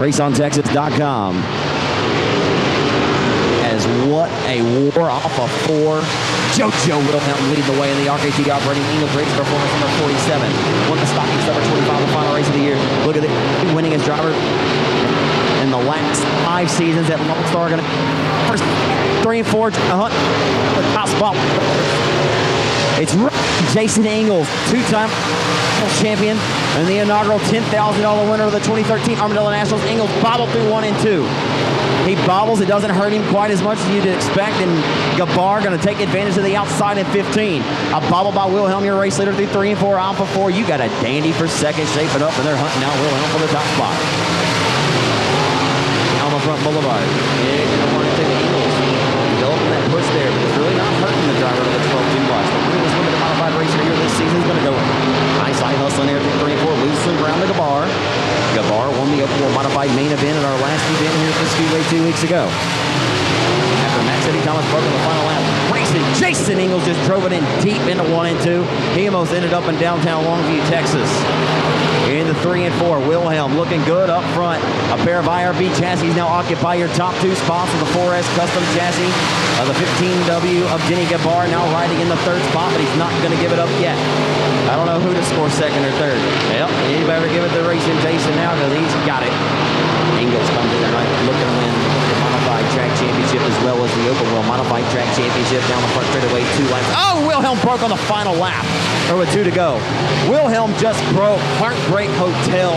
RaceOnTexas.com. As what a war off of 4. JoJo Wilhelm leading the way in the RKT operating Eagle Briggs performance number 47. Won the Stock Summer 25, the final race of the year. Look at the winningest driver in the last 5 seasons at Lonestar. Going to first 3 and 4 hunt the top spot. It's Jason Ingalls, 2-time champion and the inaugural $10,000 winner of the 2013 Armadillo Nationals. Ingalls bobbled through 1 and 2. He bobbles. It doesn't hurt him quite as much as you'd expect. And Gabar going to take advantage of the outside in 15. A bobble by Wilhelm, your race leader, through 3 and 4. Alpha 4. You got a dandy for second, shaping up, and they're hunting out Wilhelm for the top spot. Down the front boulevard. Yeah, going to want to take the Eagles. Developing that push there, but it's really not hurting the driver of the 12-2 bus. The winningest limited modified racer here this season is going to go nice high hustling there through 3 and 4. Loses some ground to Gabar. Gabar won the Open World Modified main event at our last event here at the Speedway 2 weeks ago. After Max Eddie Thomas broke in the final lap, racing, Jason Ingalls just drove it in deep into 1 and 2. He almost ended up in downtown Longview, Texas. In the 3 and 4, Wilhelm looking good up front. A pair of IRB chassis now occupy your top 2 spots with the 4S custom chassis. The 15W of Denny Gabar now riding in the 3rd spot, but he's not going to give it up yet. I don't know who to score 2nd or 3rd. Well, he better give it to Racing Jason now because he's got it. Ingalls comes in tonight looking to win the Modified Track Championship as well as the Open World Modified Track Championship down the front straightaway, 2 laps. Oh, Wilhelm broke on the final lap, or with 2 to go. Wilhelm just broke Heartbreak Hotel,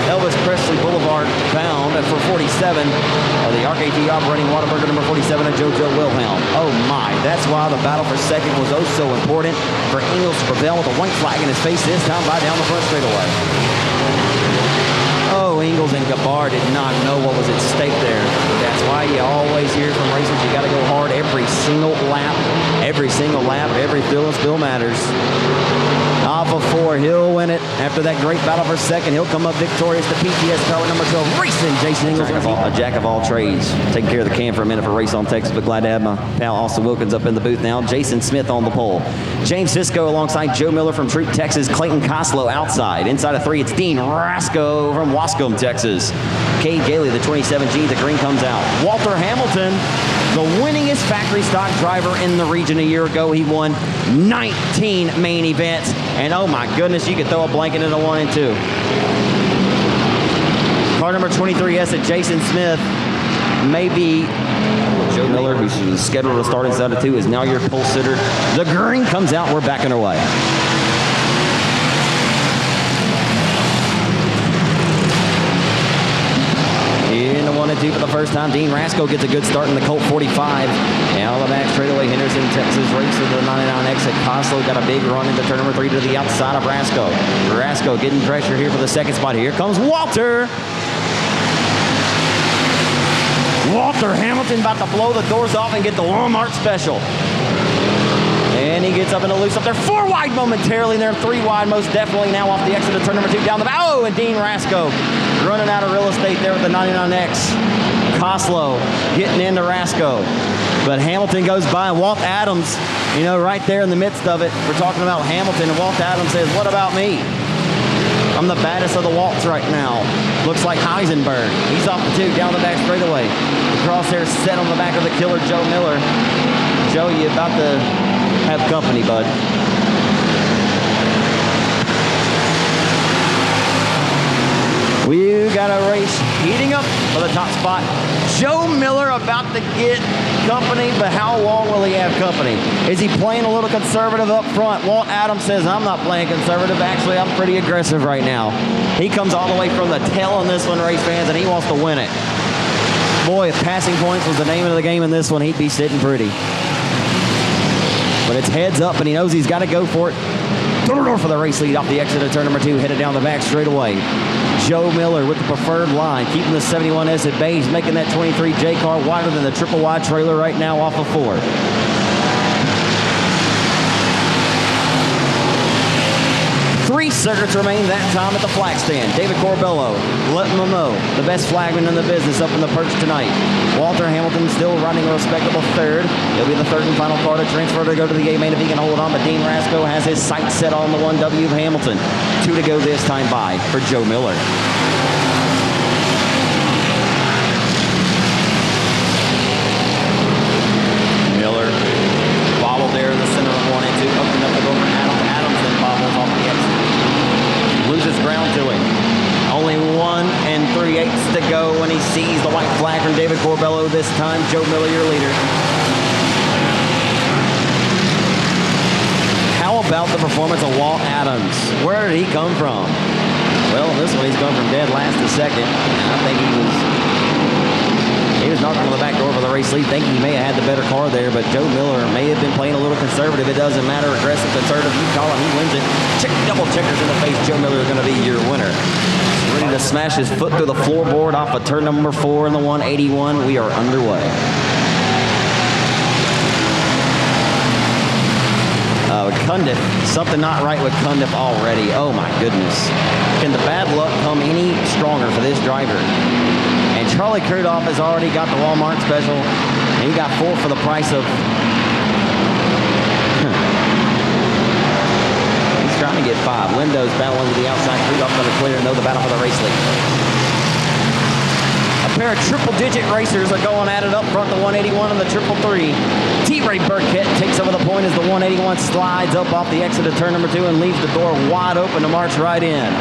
Elvis Presley Boulevard bound for 47 of the RKT operating Whataburger number 47 of JoJo Wilhelm. Oh my, that's why the battle for second was oh so important for Ingalls to prevail with a white flag in his face this time by down the front straightaway. Oh, Ingalls and Gabar did not know what was at stake there. That's why you always hear from racers, you got to go hard every single lap. Every single lap, every fill and spill matters. Off of 4, he'll win it. After that great battle for second, he'll come up victorious to PTS power number 12, racing Jason Ingalls. A jack of all trades. Taking care of the can for a minute for Race on Texas, but glad to have my pal Austin Wilkins up in the booth now. Jason Smith on the pole. James Sisko alongside Joe Miller from Troop, Texas. Clayton Coslow outside. Inside of 3, it's Dean Rasco from Wascombe, Texas. Cade Gailey, the 27G, the green comes out. Walter Hamilton, the winningest factory stock driver in the region a year ago. He won 19 main events. And oh my goodness, you could throw a blanket into 1 and 2. Car number 23S at Jason Smith. Maybe Joe Miller, who's scheduled to start inside of 2, is now your pole sitter. The green comes out. We're back underway. In the 1 and 2 for the first time, Dean Rasco gets a good start in the Colt 45. Out of the back straightaway, Henderson, Texas race with the 99X at Coslow. Got a big run into turn number 3 to the outside of Rasco. Rasco getting pressure here for the second spot. Here comes Walter. Walter Hamilton about to blow the doors off and get the Walmart special. And he gets up in a loose up there. 4 wide momentarily, and they're 3 wide most definitely now off the exit of turn number 2 down the back. Oh, and Dean Rasco running out of real estate there with the 99X. Coslow getting into Rasco. But Hamilton goes by, and Walt Adams, you know, right there in the midst of it. We're talking about Hamilton, and Walt Adams says, what about me? I'm the baddest of the Waltz right now. Looks like Heisenberg. He's off the 2 down the back straightaway. The crosshair set on the back of the killer Joe Miller. Joe, you about to have company, bud. We got a race heating up for the top spot. Joe Miller about to get company, but how long will he have company? Is he playing a little conservative up front? Walt Adams says, I'm not playing conservative. Actually, I'm pretty aggressive right now. He comes all the way from the tail on this one, race fans, and he wants to win it. Boy, if passing points was the name of the game in this one, he'd be sitting pretty. But it's heads up, and he knows he's got to go for it. For the race lead off the exit of turn number 2, headed down the back straightaway. Joe Miller with the preferred line, keeping the 71S at bay. He's making that 23J car wider than the triple wide trailer right now off of 4. 3 circuits remain that time at the flag stand. David Corbello letting them know the best flagman in the business up in the perch tonight. Walter Hamilton still running a respectable 3rd. He'll be the 3rd and final car to transfer to go to the A main if he can hold on, but Dean Rasco has his sights set on the 1W of Hamilton. 2 to go this time by for Joe Miller. and he sees the white flag from David Corbello this time. Joe Miller, your leader. How about the performance of Walt Adams? Where did he come from? Well, this one he's going from dead last to second. I think he was knocking on the back door for the race lead, thinking he may have had the better car there, but Joe Miller may have been playing a little conservative. It doesn't matter. Aggressive, conservative, you call him, he wins it. Double checkers in the face. Joe Miller is going to be your winner. Ready to smash his foot through the floorboard off of turn number 4 in the 181. We are underway. Cundiff, something not right with Cundiff already. Oh my goodness. Can the bad luck come any stronger for this driver? And Charlie Crudoff has already got the Walmart special. And he got 4 for the price of... He's trying to get 5. Lindo's battling to the outside. Crudoff going to clear and know the battle for the race lead. A pair of triple-digit racers are going at it up front, the 181 and the 333. T-Ray Burkett takes over the point as the 181 slides up off the exit of turn number 2 and leaves the door wide open to march right in.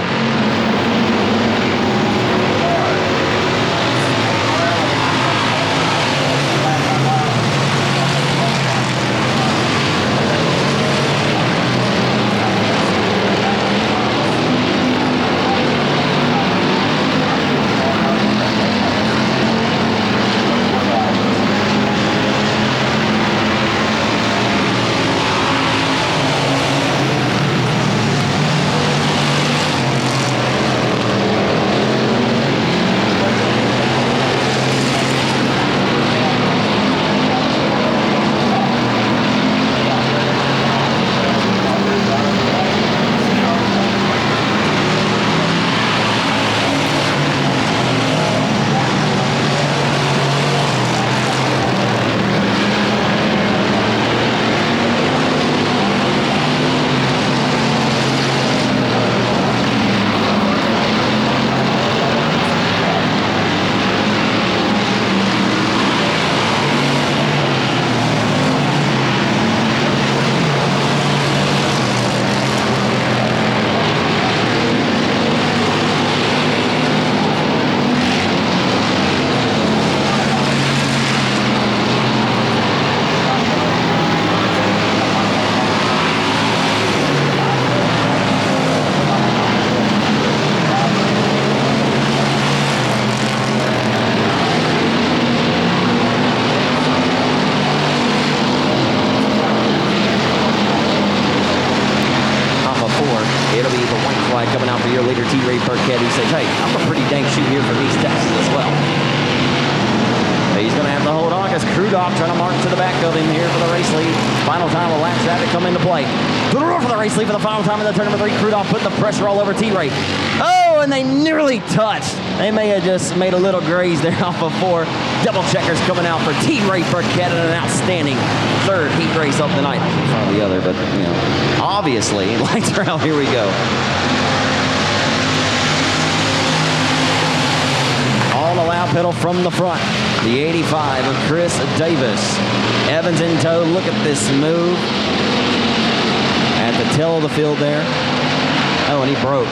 Trying to march to the back of him here for the race lead. Final time will lap traffic come into play. To the roof for the race lead for the final time in the turn number 3. Crudoff putting the pressure all over T-Ray. Oh, and they nearly touched. They may have just made a little graze there off of 4. Double checkers coming out for T-Ray Burkett in an outstanding third heat race of the night. Probably the other, but you know, obviously lights are out. Here we go. On the lap pedal from the front. The 85 of Chris Davis. Evans in tow. Look at this move. At the tail of the field there. Oh, and he broke.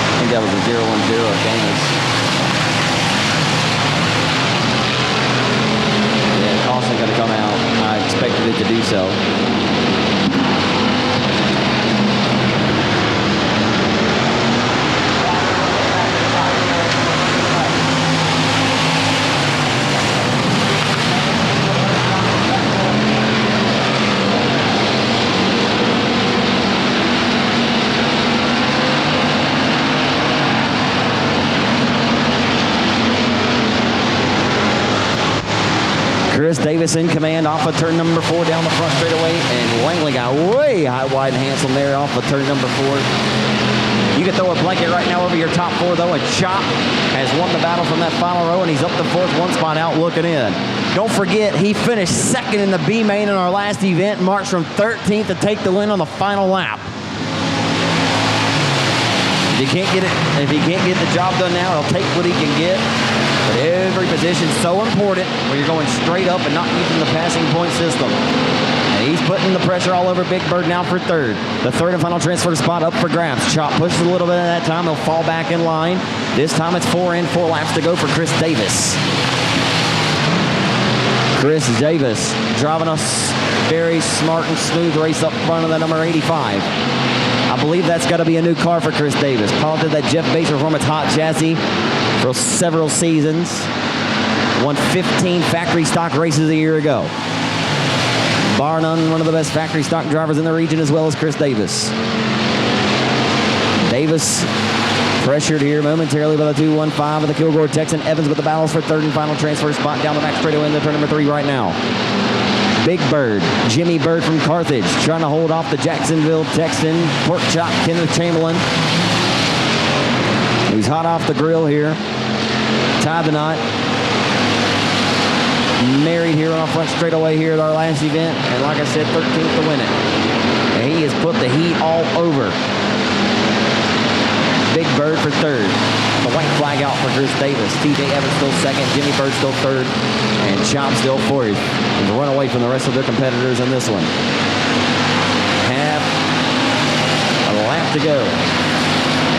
I think that was a 0-1-0 of Davis. Yeah, caution going to come out. I expected it to do so. Chris Davis in command off of turn number 4 down the front straightaway, and Langley got way high, wide, and handsome there off of turn number 4. You can throw a blanket right now over your top 4, though, and Chop has won the battle from that final row, and he's up the 4th, 1 spot out looking in. Don't forget, he finished 2nd in the B main in our last event, marched from 13th to take the win on the final lap. If he can't get the job done now, he'll take what he can get. But every position is so important when you're going straight up and not using the passing point system. And He's putting the pressure all over Big Bird now for third. The third and final transfer spot up for grabs. Chop pushes a little bit at that time. He'll fall back in line. This time it's 4 in, 4 laps to go for Chris Davis. Chris Davis driving a very smart and smooth race up front of the number 85. I believe that's got to be a new car for Chris Davis. Piloted that Jeff Bates Performance hot chassis for several seasons. Won 15 factory stock races a year ago. Bar none, one of the best factory stock drivers in the region, as well as Chris Davis. Davis pressured here momentarily by the 215 of the Kilgore Texan. Evans with the battles for third and final transfer spot down the back straightaway in the turn number 3 right now. Big Bird, Jimmy Bird from Carthage, trying to hold off the Jacksonville Texan, Pork Chop Kenneth Chamberlain. He's hot off the grill here. Tied the knot. Married here on front straightaway here at our last event. And like I said, 13th to win it. And he has put the heat all over Big Bird for third. The white flag out for Chris Davis. TJ Evans still second. Jimmy Bird still third. And Chop still fourth. And to run away from the rest of their competitors in this one. Half a lap to go.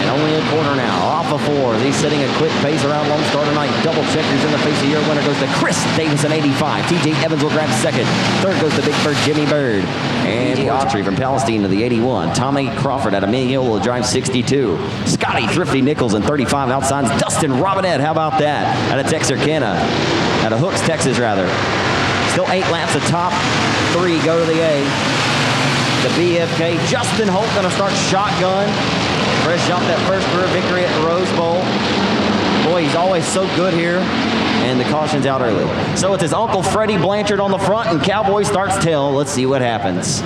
And only a corner now. Off of 4. He's setting a quick pace around Lonestar tonight. Double checkers in the face of your winner goes to Chris Davis in 85. TJ Evans will grab second. Third goes to Big Bird Jimmy Bird. And Autry from Palestine to the 81. Tommy Crawford out of Mill will drive 62. Scotty Thrifty Nichols in 35 outside. Dustin Robinette, how about that? Out of Texarkana. Out of Hooks, Texas, rather. Still 8 laps. The top 3 go to the A. The BFK. Justin Holt going to start shotgun. Fresh off that first career victory at the Rose Bowl. Boy, he's always so good here. And the caution's out early. So it's his Uncle Freddie Blanchard on the front, and Cowboy starts tail. Let's see what happens.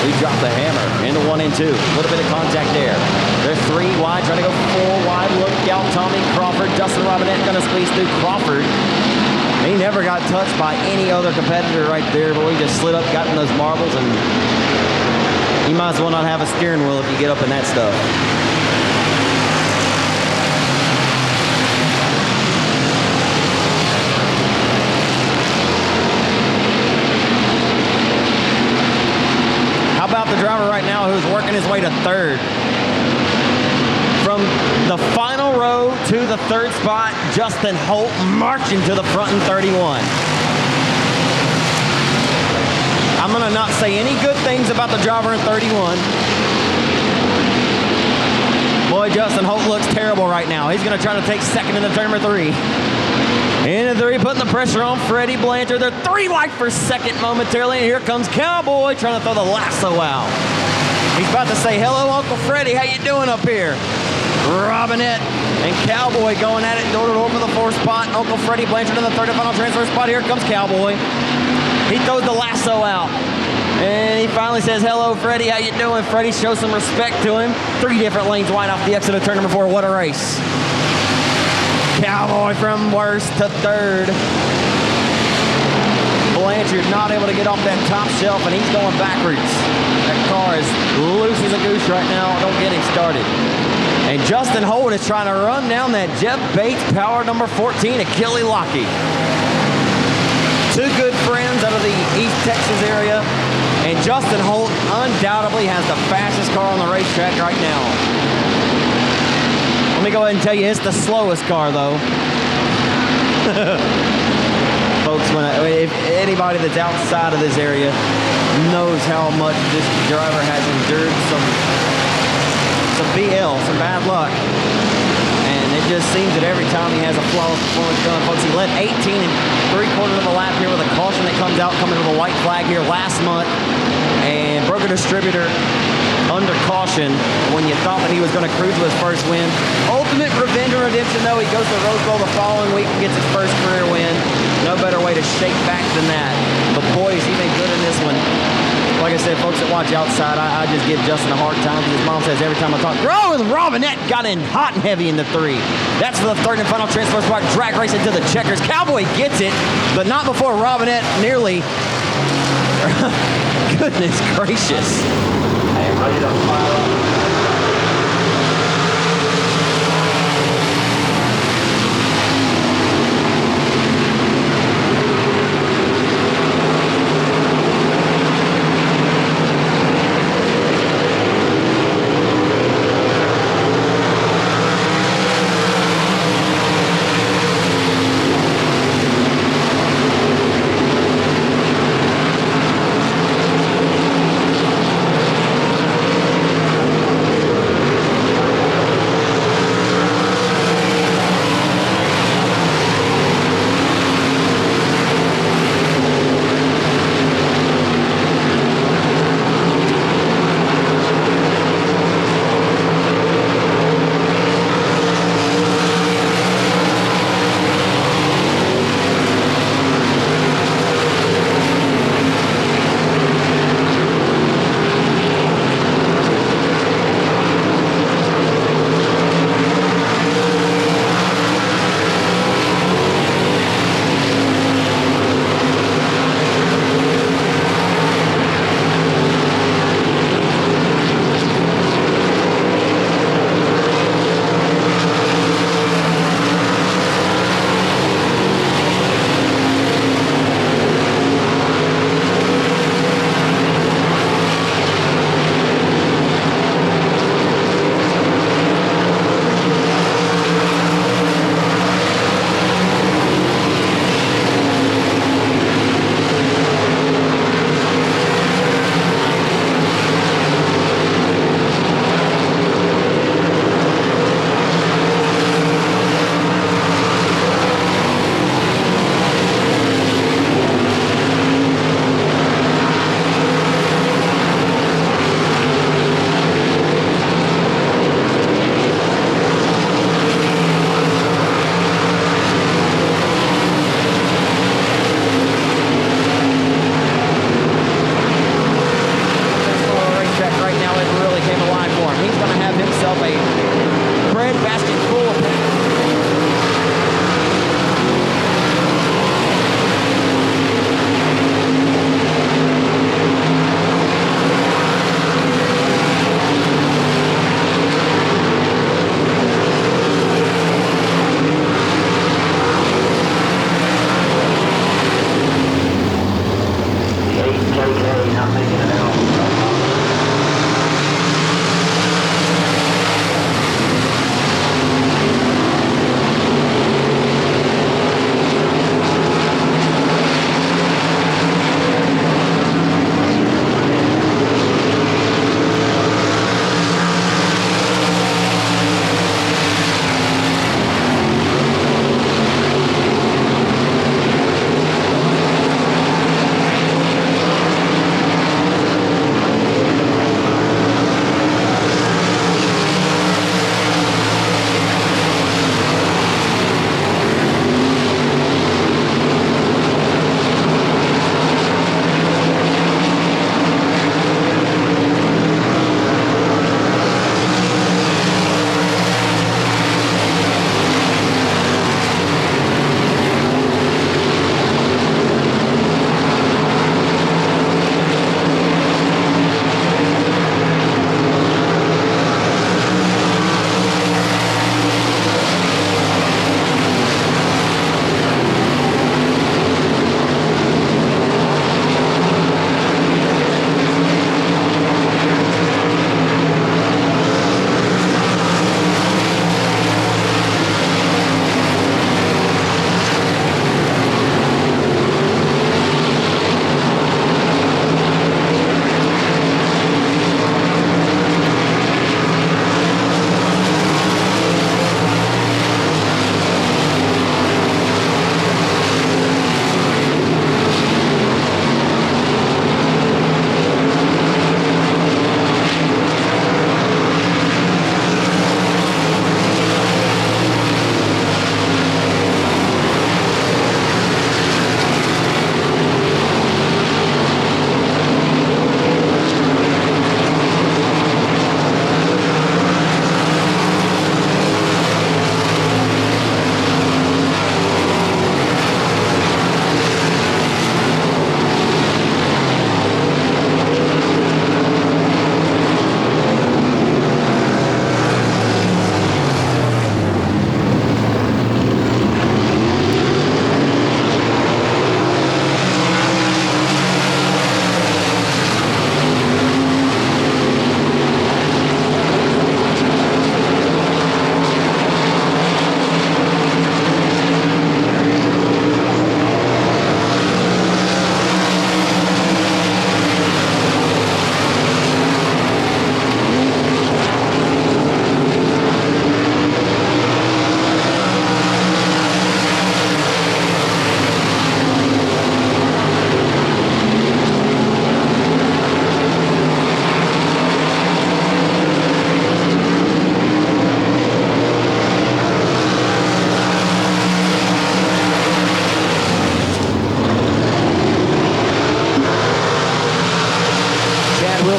We dropped the hammer into 1 and 2. A little bit of contact there. They're 3 wide, trying to go 4 wide. Look out, Tommy Crawford. Dustin Robinette going to squeeze through Crawford. He never got touched by any other competitor right there, but we just slid up, got in those marbles, and you might as well not have a steering wheel if you get up in that stuff. How about the driver right now who's working his way to third? From the final row to the third spot, Justin Holt marching to the front in 31. I'm going to not say any good things about the driver in 31. Boy, Justin Holt looks terrible right now. He's going to try to take second in the turn number 3. In the 3, putting the pressure on Freddie Blanchard. They're 3 wide for second momentarily, and here comes Cowboy trying to throw the lasso out. He's about to say, hello, Uncle Freddie, how you doing up here? Robinette and Cowboy going at it door to door for the 4th spot. Uncle Freddie Blanchard in the 3rd and final transfer spot. Here comes Cowboy. He throws the lasso out. And he finally says, hello, Freddie, how you doing? Freddie shows some respect to him. 3 different lanes wide off the exit of turn number 4. What a race. Cowboy from worst to 3rd. Blanchard not able to get off that top shelf, and he's going backwards. That car is loose as a goose right now. Don't get him started. And Justin Holt is trying to run down that Jeff Bates power number 14 at Kelly Lockheed. 2 good friends out of the East Texas area. And Justin Holt undoubtedly has the fastest car on the racetrack right now. Let me go ahead and tell you, it's the slowest car, though. Folks, if anybody that's outside of this area knows how much this driver has endured some BL, some bad luck. And it just seems that every time he has a flawless performance going, folks, he led 18 3/4 of a lap here with a caution that comes out, coming with a white flag here last month. And broke a distributor under caution when you thought that he was going to cruise with his first win. Ultimate revenge and redemption, though. He goes to the Rose Bowl the following week and gets his first career win. No better way to shake back than that. But boy, has he been good in this one. Like I said, folks that watch outside, I just give Justin a hard time because his mom says every time I talk, grow with Robinette got in hot and heavy in the 3. That's for the 3rd and final transfer spot. Drag race into the checkers. Cowboy gets it, but not before Robinette nearly. Goodness gracious.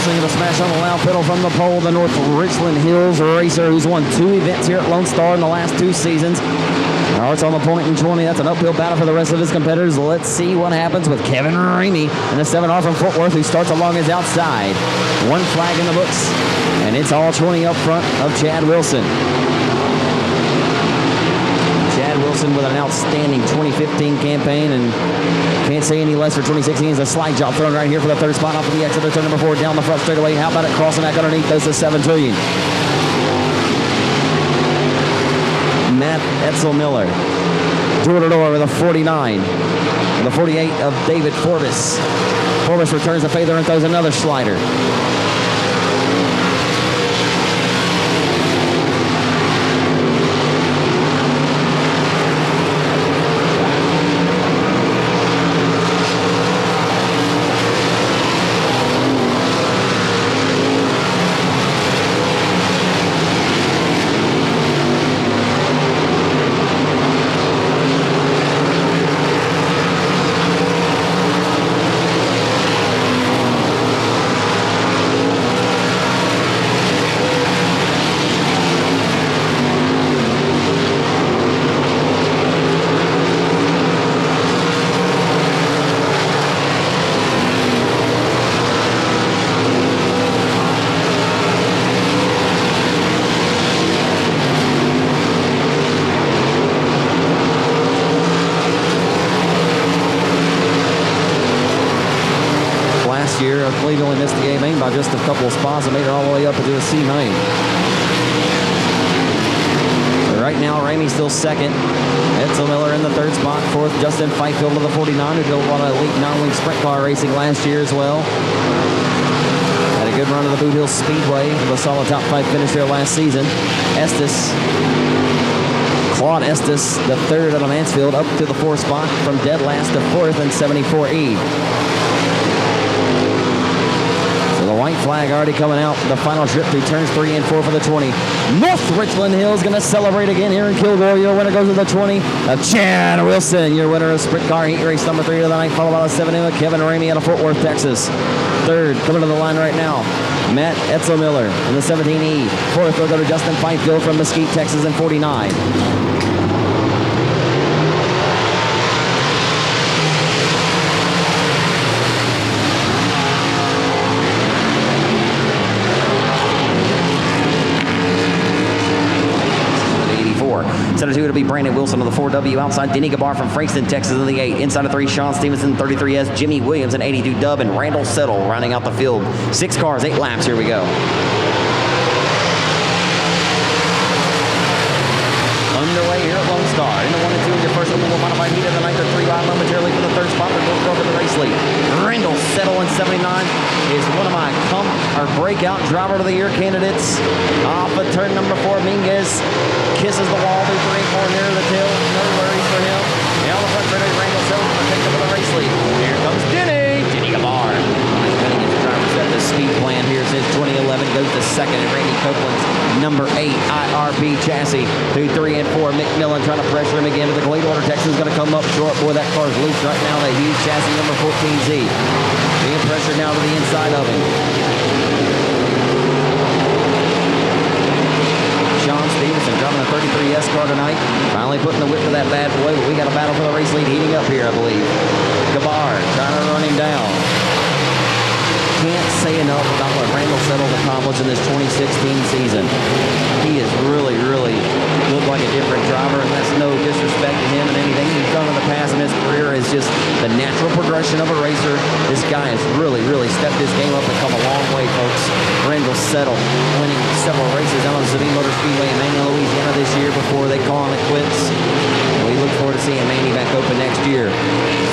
Wilson going to smash on the loud pedal from the pole. The North Richland Hills racer who's won 2 events here at Lone Star in the last 2 seasons. Starts on the point in 20. That's an uphill battle for the rest of his competitors. Let's see what happens with Kevin Ramey and the 7R from Fort Worth, who starts along his outside. 1 flag in the books, and it's all 20 up front of Chad Wilson. Chad Wilson with an outstanding 2015 campaign, and can't say any less for 2016. It's a slide job thrown right here for the 3rd spot off of the exit of turn number 4 down the front straightaway. How about it crossing back underneath? Those to 7 trillion. Matt Etzel-Miller. Door-to-door with a 49. The 48 of David Forbes. Forbes returns the fader and throws another slider. Year, I believe he only missed the A-main by just a couple of spots and made it all the way up into a C-main. So right now, Ramey's still 2nd. Etzel-Miller in the 3rd spot. 4th, Justin Fifield of the 49, who drove a lot of elite non-wing sprint car racing last year as well. Had a good run of the Boot Hill Speedway with a solid top 5 finish there last season. Claude Estes, the 3rd out of Mansfield, up to the 4th spot from dead last to 4th in 74E. White flag already coming out. The final trip through turns 3 and 4 for the 20. North Richland Hills going to celebrate again here in Kilgore. Your winner goes to the 20 of Chad Wilson. Your winner of sprint car heat race number 3 of the night, followed by the 7 of Kevin Ramey out of Fort Worth, Texas. 3rd coming to the line right now, Matt Etzel-Miller in the 17E. 4th will go to Justin Fifield from Mesquite, Texas in 49. Set of 2 to be Brandon Wilson on the 4W outside. Denny Gabar from Frankston, Texas in the 8. Inside of 3, Sean Stevenson, 33S. Jimmy Williams in 82 Dub, and Randall Settle rounding out the field. 6 cars, 8 laps. Here we go. Underway here at Lone Star. In the 1 and 2 in your first oval modified heat of the night. They're 3 wide momentarily for the 3rd spot. They're both over the race lead. Randall Settle in 79 is one of my breakout driver of the year candidates. Off of turn number 4, Minguez kisses the wall through 3 and 4 near the tail. No worries for him. Now the front runner, Randall Settle, going to take over the race lead. Here comes Denny Gabar. Winning his driver's at the speed plan here since 2011. Goes to 2nd, and Randy Copeland's number 8 IRB chassis through 3 and 4. McMillan trying to pressure him again, but the Clearwater Texan's going to come up short. Boy, that car's loose right now. That huge chassis number 14Z. Being pressured now to the inside of him. Sean Stevenson driving a 33S car tonight. Finally putting the whip to that bad boy, but we got a battle for the race lead heating up here, I believe. Gabar trying to run him down. Can't say enough about what Randall Settle accomplished in this 2016 season. He has really looked like a different driver, and that's no disrespect to him and anything he's done in the past in his career is just the natural progression of a racer. This guy has really stepped his game up and come a long way, folks. Randall Settle winning several races out on the Sabine Motor Speedway in Manning, Louisiana this year before they call him it quits. We look forward to seeing Manny back open next year.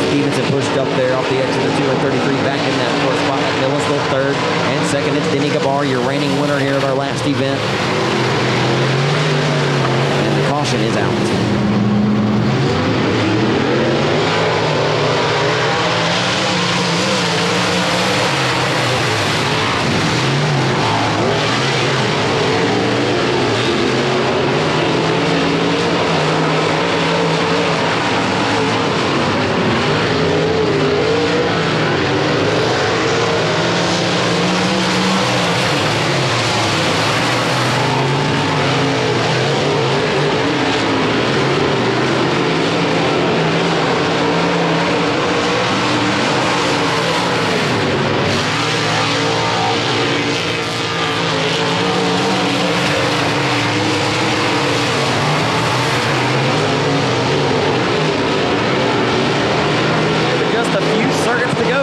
Stevenson pushed up there off the exit of 233 back in that 4th spot. McMillan still 3rd and 2nd. It's Denny Gabar, your reigning winner here at our last event. And the caution is out.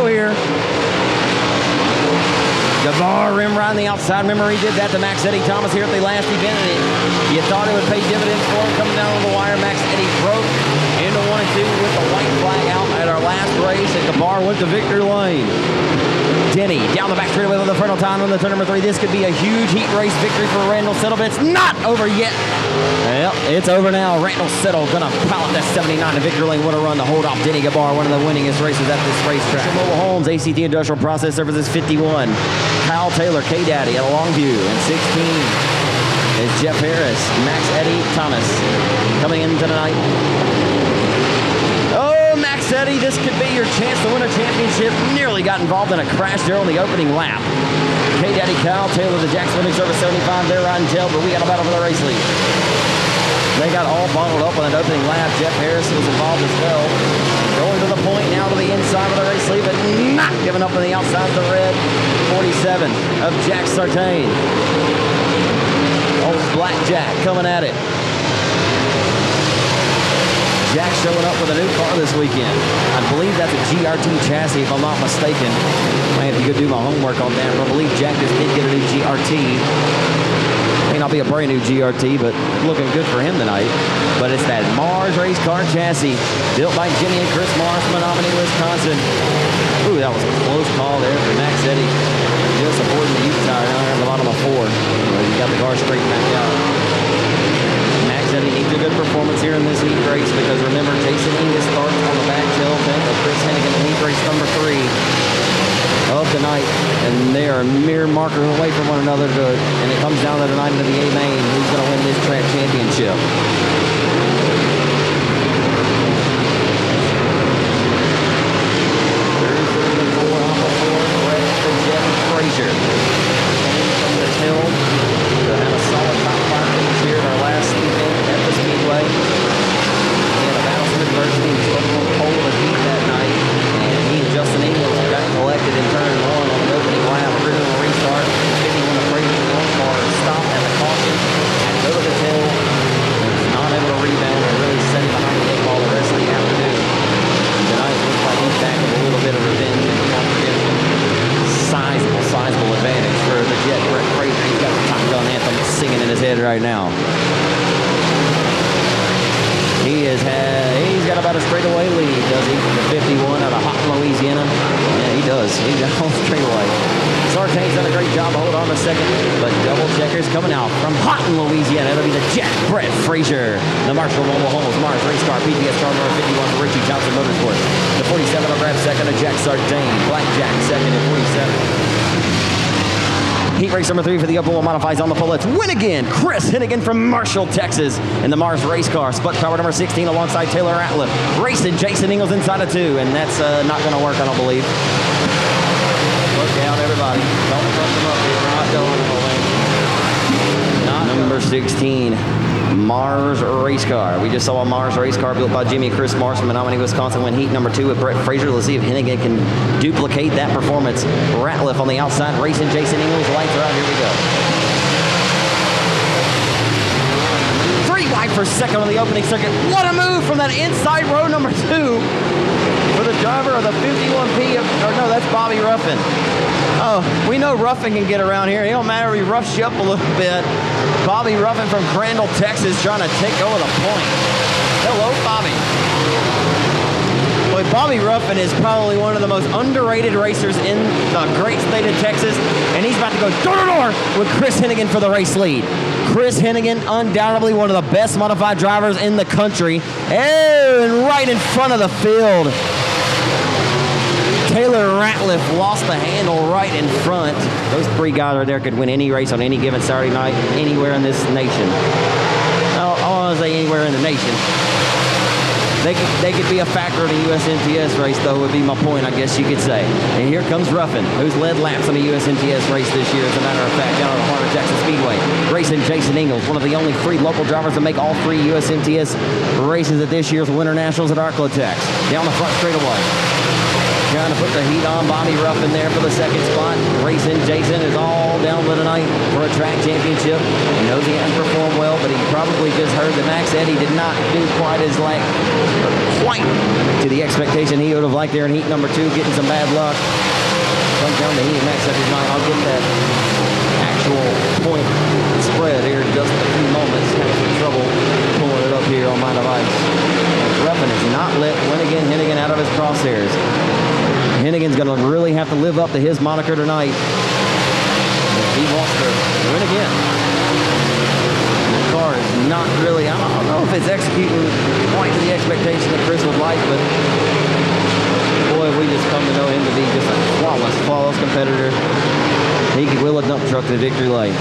go here. Gabar rim right on the outside. Remember, he did that to Max Eddie Thomas here at the last event. And you thought it would pay dividends for him coming down on the wire. Max Eddie broke into 1 and 2 with the white flag out at our last race. And Gabar went to victory lane. Denny down the back straightaway with the final time on the turn number 3. This could be a huge heat race victory for Randall Settle, but it's not over yet. Well, it's over now. Randall Settle gonna pilot that 79 to victory lane. What a run to hold off Denny Gabar, one of the winningest racers at this racetrack. Mobile Homes, ACT Industrial Process Services 51. Kyle Taylor, K-Daddy at Longview, and 16 is Jeff Harris, Max Eddie Thomas coming in tonight. Oh, Max Eddie, this could be your chance to win a championship. Nearly got involved in a crash there on the opening lap. K-Daddy, Kyle Taylor, the Jackson Living Service 75, they're riding tail, but we got a battle for the race lead. They got all bundled up on that opening lap. Jeff Harris was involved as well. Going to the point now to the inside of the race lead, but not giving up on the outside of the red 47 of Jack Sartain. Old Black Jack coming at it. Jack showing up with a new car this weekend. I believe that's a GRT chassis, if I'm not mistaken. I have to go do my homework on that, but I believe Jack just did get a new GRT. May not be a brand new GRT, but looking good for him tonight. But it's that Mars race car chassis built by Jimmy and Chris Mars from Menominee, Wisconsin. Ooh, that was a close call there for Max Eddie. Just avoiding the U-tire down there at the bottom of 4. He got the car straight back out. Max Eddie needs a good performance here in this heat race because remember, Jason Ingus starts on the back tail fence of Chris Hennigan in heat race number 3 of the night, and they are mere markers away from one another. And it comes down to the night into the A main. Who's going to win this track championship? Frazier from the hill to have a solid top 5 finish here at our last event at the Speedway. He had a battle with adversity. He was focused on pole of heat that night, and he and Justin Ingles got collected in turn 1 on the opening lap. Original restart. 51 to Frazier. One car stopped at the caution and go to the tail. Was not able to rebound and really set behind the 8 ball the rest of the afternoon. And tonight looks like he's back with a little bit of revenge and comprehension. Sizable advantage for the Jet Brett Frazier. He's got the Top Gun anthem singing in his head right now. He's got about a straightaway lead, does he? The 51 out of Houghton, Louisiana. Yeah, he does. He's got all straightaway. Sartain's done a great job of holding on to second, but double checkers coming out from Houghton, Louisiana. It'll be the Jet Brett Frazier. The Marshall Mobile Homes Mars race car PTS car number 51 for Richie Johnson Motorsports. The 47 will grab second to Jack Sartain. Black Jack second at 47. Heat race number 3 for the Open Wheel Modifies on the pole. Let's win again. Chris Hennigan from Marshall, Texas in the Mars race car. Split power number 16 alongside Taylor Ratliff. Racing Jason Ingles inside of 2, and that's not going to work, I don't believe. Look out, everybody. Don't fuck them up here. We're not going to the lane. Not number 16. Mars race car. We just saw a Mars race car built by Jimmy and Chris Mars from Menominee, Wisconsin, win heat number 2 with Brett Frazier. Let's see if Hennigan can duplicate that performance. Ratliff on the outside, racing Jason Ingles. Lights are out. Here we go. 3 wide for second on the opening circuit. What a move from that inside row number 2 for the driver of the 51P. No, that's Bobby Ruffin. Oh, we know Ruffin can get around here. It don't matter if he roughs you up a little bit. Bobby Ruffin from Crandall, Texas, trying to take over the point. Hello, Bobby. Boy, Bobby Ruffin is probably one of the most underrated racers in the great state of Texas, and he's about to go door-to-door with Chris Hennigan for the race lead. Chris Hennigan, undoubtedly one of the best modified drivers in the country, and right in front of the field. Taylor Ratliff lost the handle right in front. Those 3 guys right there could win any race on any given Saturday night, anywhere in this nation. I want to say anywhere in the nation. They could be a factor in a USMTS race, though, would be my point, I guess you could say. And here comes Ruffin, who's led laps in a USMTS race this year, as a matter of fact, down at the Harlem Jackson Speedway. Racing Jason Ingles, one of the only 3 local drivers to make all 3 USMTS races at this year's Winter Nationals at Arclotex. Down the front straightaway. trying to put the heat on. Bobby Ruffin there for the second spot. Racing Jason is all down for the night for a track championship. He knows he hasn't performed well, but he probably just heard that Max Eddy did not do quite to the expectation he would have liked there in heat number 2, getting some bad luck. Comes down to heat Max Eddy's night. I'll get that actual point spread here in just a few moments. Having some trouble pulling it up here on my device. Ruffin has not let Hennigan out of his crosshairs. Hennigan's going to really have to live up to his moniker tonight if he wants to win again. The car is not really, I don't know if it's executing quite to the expectation that Chris would like, but boy, we just come to know him to be just a flawless competitor. He could wheel a dump truck to victory lane.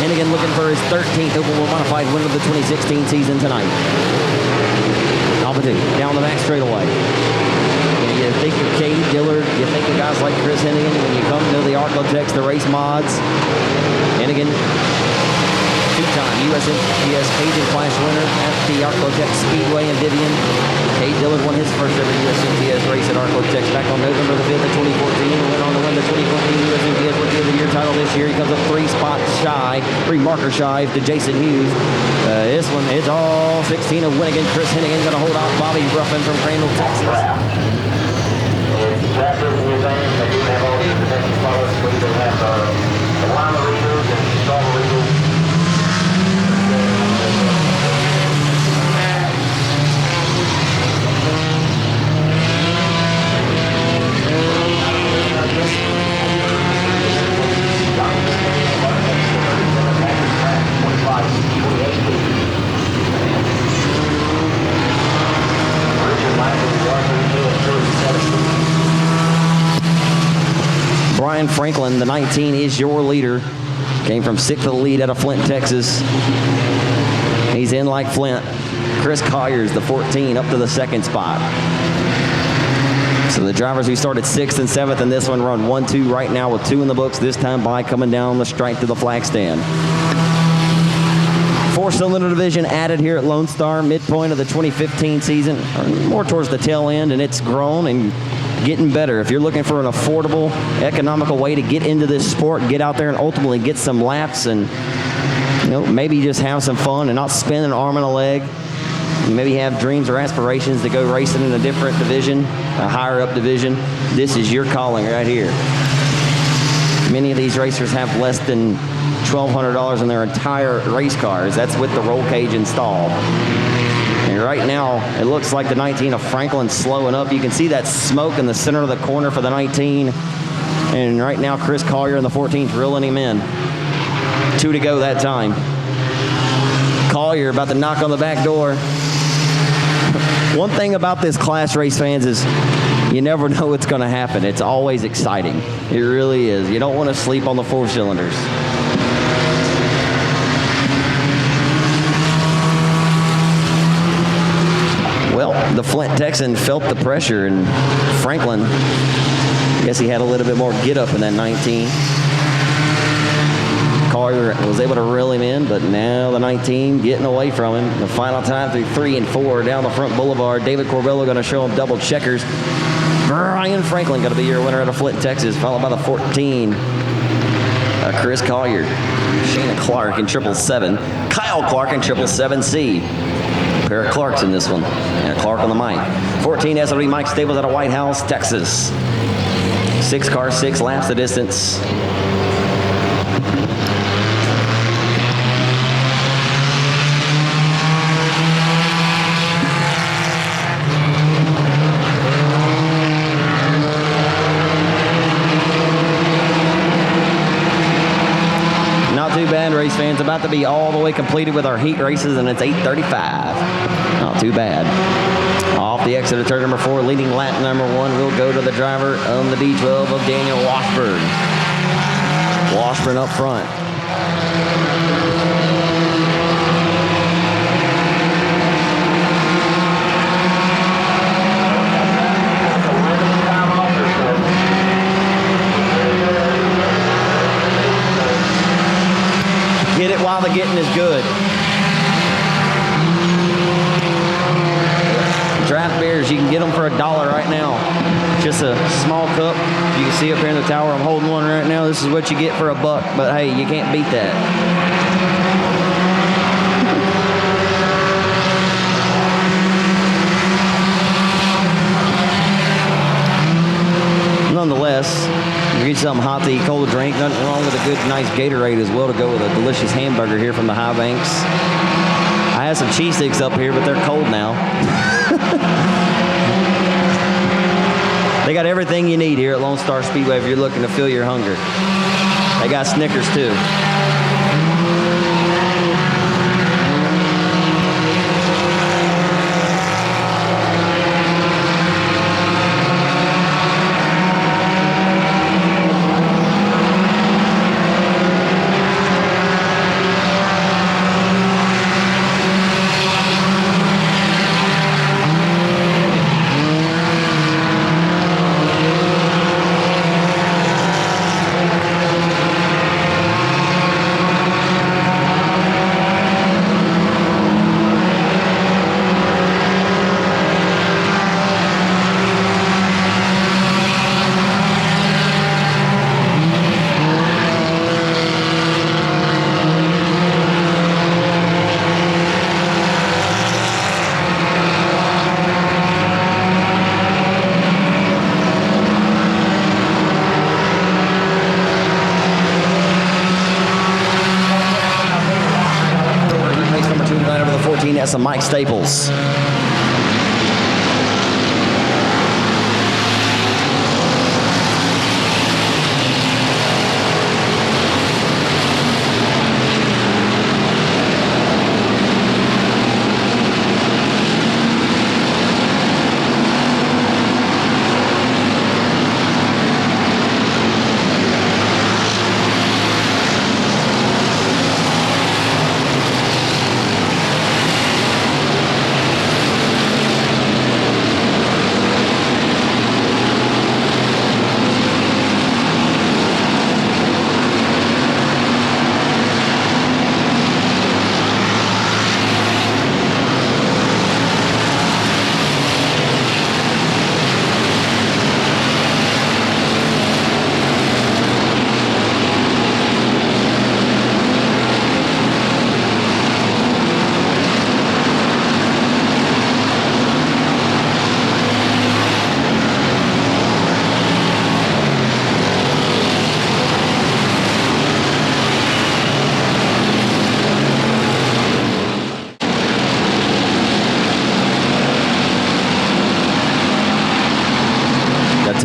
Hennigan looking for his 13th Open Wheel Modified win of the 2016 season tonight. Down the back straightaway. You think of Cade Dillard, you think of guys like Chris Hennigan. When you come to the Arcotechs, the race mods, Hennigan, two-time USMTS Cajun Clash winner at the Arcotech Speedway in Vivian. Cade Dillard won his first ever USMTS race at Arcotechs back on November the 5th of 2014 and went on to win the 2014 USMTS Rookie of the Year title this year. He comes up 3 marker shy to Jason Hughes. This one, it's all 16 of Winnigan. Chris Hennigan going to hold off Bobby Ruffin from Crandall, Texas. Brian Franklin, the 19, is your leader. Came from 6th to the lead out of Flint, Texas. He's in like Flint. Chris Collier's the 14 up to the 2nd spot. So the drivers who started 6th and 7th in this one run 1-2 right now with 2 in the books. This time by coming down the strike to the flag stand. 4-cylinder division added here at Lone Star, midpoint of the 2015 season, or more towards the tail end, and it's grown and getting better. If you're looking for an affordable, economical way to get into this sport, get out there and ultimately get some laps and maybe just have some fun and not spend an arm and a leg. Maybe have dreams or aspirations to go racing in a different division, a higher up division. This is your calling right here. Many of these racers have less than $1,200 in their entire race cars. That's with the roll cage installed. And right now, it looks like the 19 of Franklin's slowing up. You can see that smoke in the center of the corner for the 19. And right now, Chris Collier in the 14 drilling him in. 2 to go that time. Collier about to knock on the back door. One thing about this class race, fans, is you never know what's going to happen. It's always exciting. It really is. You don't want to sleep on the 4 cylinders. Well, the Flint Texan felt the pressure, and Franklin, I guess he had a little bit more get up in that 19. Collier was able to reel him in, but now the 19 getting away from him. The final time through 3 and 4 down the front boulevard. David Corbello going to show him double checkers. Brian Franklin going to be your winner out of Flint, Texas, followed by the 14. Chris Collier. Shayna Clark in 777. Kyle Clark in 777C. A pair of Clarks in this one. And Clark on the mic. 14 SLB Mike Stables out of White House, Texas. 6 cars, 6 laps the distance. Race fans, about to be all the way completed with our heat races, and it's 8:35. Not too bad. Off the exit of turn number 4, leading lap number 1, will go to the driver on the D12 of Daniel Washburn. Washburn up front. Get it while the getting is good. Draft beers, you can get them for $1 right now. Just a small cup. You can see up here in the tower, I'm holding one right now. This is what you get for $1, but hey, you can't beat that. Nonetheless, you get something hot to eat, cold to drink. Nothing wrong with a good, nice Gatorade as well to go with a delicious hamburger here from the High Banks. I had some cheese sticks up here, but they're cold now. They got everything you need here at Lonestar Speedway if you're looking to fill your hunger. They got Snickers too. That's a Mike Staples.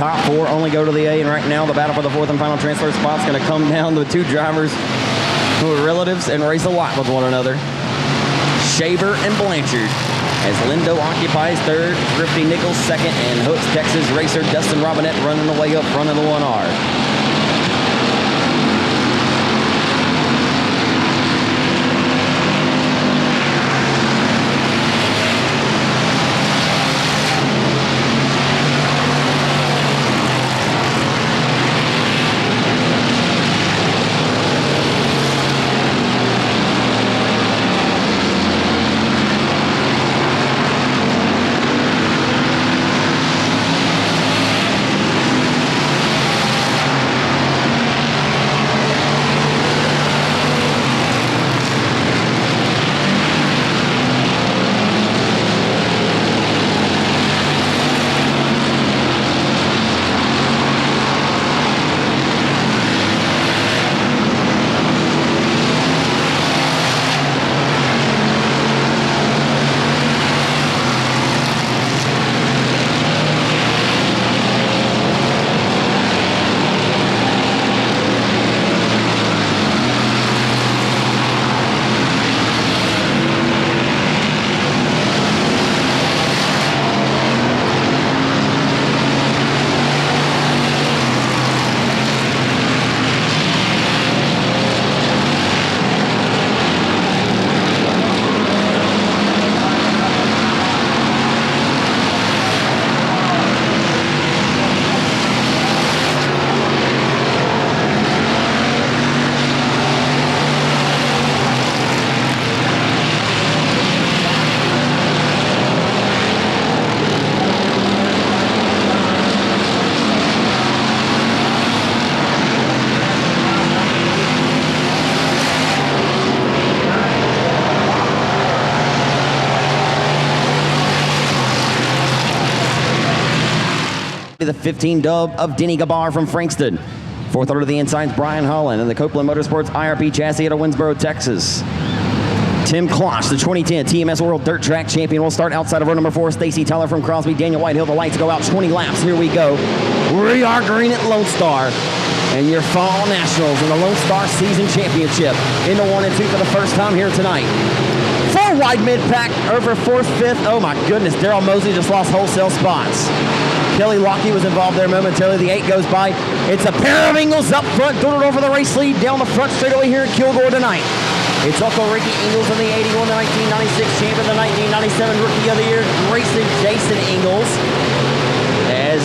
Top four only go to the A, and right now the battle for the fourth and final transfer spot is going to come down to two drivers who are relatives and race a lot with one another. Shaver and Blanchard, as Lindo occupies third, Thrifty Nichols second, and Hooks Texas racer Dustin Robinette running away up front of the 1R. The 15 dub of Denny Gabar from Frankston. Fourth order to the insides, Brian Holland, and the Copeland Motorsports IRP chassis out of Winsboro, Texas. Tim Klosh, the 2010 TMS World Dirt Track Champion, will start outside of row number 4. Stacy Tyler from Crosby, Daniel Whitehill. The lights go out, 20 laps. Here we go. We are green at Lone Star. And your fall nationals in the Lone Star Season Championship. Into 1 and 2 for the first time here tonight. 4 wide mid-pack over 4th, 5th. Oh my goodness, Daryl Mosley just lost wholesale spots. Kelly Lockie was involved there momentarily. The 8 goes by. It's a pair of Ingles up front, doing it over the race lead down the front straightaway here in Kilgore tonight. It's Uncle Ricky Ingles in the 81, the 1996 champion, the 1997 Rookie of the Year, racing Jason Ingles. As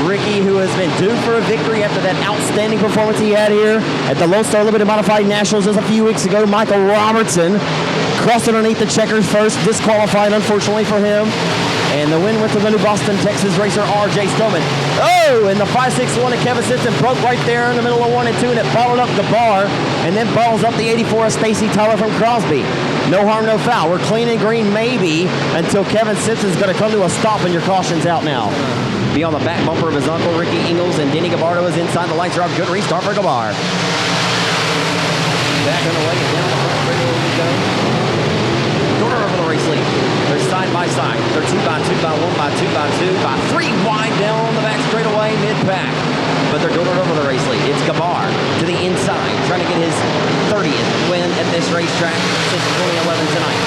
Ricky, who has been due for a victory after that outstanding performance he had here at the Lone Star Limited Modified Nationals just a few weeks ago. Michael Robertson crossed underneath the checkers first, disqualified unfortunately for him. And the win went to the new Boston, Texas racer R.J. Stillman. Oh, and the 5.61 of Kevin Simpson broke right there in the middle of 1 and 2, and it balled up the bar, and then balls up the 84 of Stacy Tyler from Crosby. No harm, no foul. We're clean and green maybe until Kevin Simpson's going to come to a stop, and your caution's out now. Be on the back bumper of his uncle, Ricky Ingles, and Denny Gabardo is inside. The lights are up. Good restart for Gabar. Back on the way, down the front, where we go. Quarter over the race lead. They're side by side. They're 2 by 2 by 1 by 2 by 2 by 3 wide down on the back straightaway, mid-pack. But they're doing it over the race lead. It's Gabar to the inside, trying to get his 30th win at this racetrack since 2011 tonight.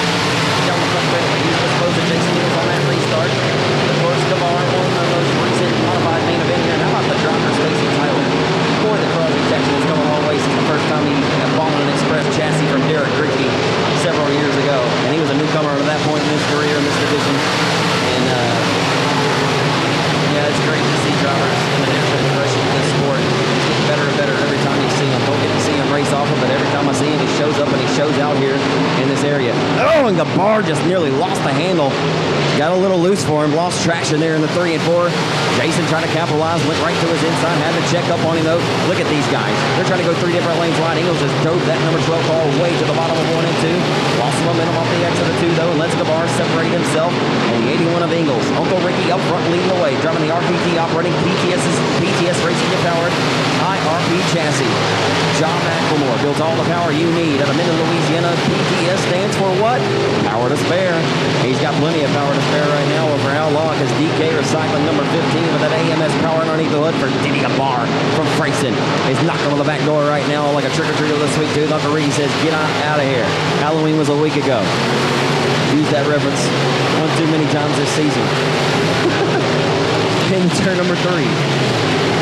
Down the front straightaway. He's supposed to Jason Ingles on that restart. Of course, Gabar won the most recent modified main event here. And how about the driver, Stacy Tyler? For the Crosby Texan is going all the way since the first time he bought an express chassis from Derek Rickey several years ago. And he was a newcomer at that point in his career in this division. And yeah, it's great to see drivers in the natural progression of this sport. He's getting better and better every time you see him. Don't get to see him race often, but every time I see him, he shows up and he shows out here in this area. Oh, and Gabar just nearly lost the handle. Got a little loose for him, lost traction there in the 3 and 4. Jason trying to capitalize, went right to his inside, had to check up on him though. Look at these guys. They're trying to go 3 different lanes wide. Ingles just drove that number 12 car way to the bottom of 1 and 2. Lost momentum off the exit of 2 though, and lets Gabar separate himself. And the 81 of Ingles. Uncle Ricky up front leading the way, driving the RPT operating PTS Racing Powered IRP chassis. John McLemore built all the power you need. Out of Minden, Louisiana, PTS stands for what? Power to spare. He's got plenty of power to spare right now. Well, for how long? Because DK Recycling number 15 with that AMS power underneath the hood for Denny Gabar from Frankston. He's knocking on the back door right now like a trick-or-treat with a sweet tooth. Uncle Ricky says, get out of here. Halloween was a week ago. Use that reference one too many times this season. In turn number 3.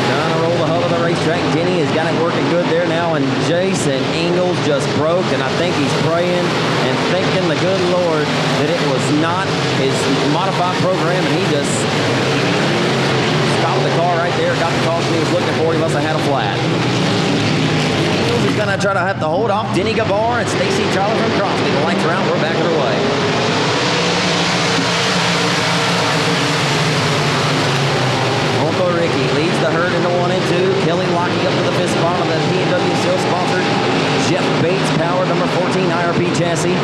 Trying to roll the hub of the racetrack. Denny has got it working good there now, and Jason Ingles just broke, and I think he's praying and thanking the good Lord that it was not his modified program, and he just stopped the car right there, got the caution he was looking for. He must have had a flat. Ingles is going to try to have to hold off Denny Gabar and Stacy Tyler from Crosby. The lights are out. We're back underway. Uncle Ricky leads the herd into 1 and 2. Kelly Lockie up to the 5th spot on the P&W Seal sponsored Jeff Bates power number 14 IRP chassis.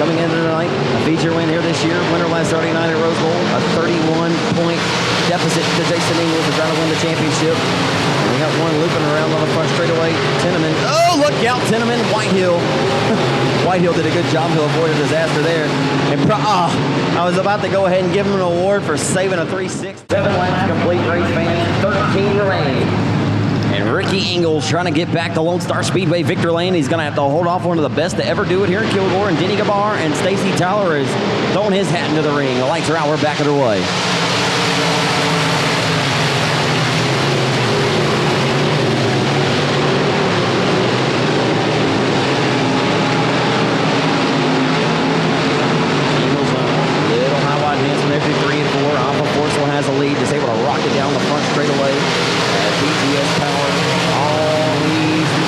Coming in tonight, a feature win here this year. Winner last Saturday night at Rose Bowl. A 31-point deficit to Jason Ingles to try to win the championship. And we got one looping around on the front straightaway. Tinneman. Oh, look out, Tinneman. Whitehill. Whitehill did a good job to avoid a disaster there. And I was about to go ahead and give him an award for saving a 3-6. 7 laps complete, race fans. 13 remain. And Ricky Ingles trying to get back to Lonestar Speedway Victor Lane. He's going to have to hold off one of the best to ever do it here in Kilgore. And Denny Gabar and Stacy Tyler is throwing his hat into the ring. The lights are out. We're back underway. Has a lead, is able to rock it down the front straightaway. PTS power, all he needs.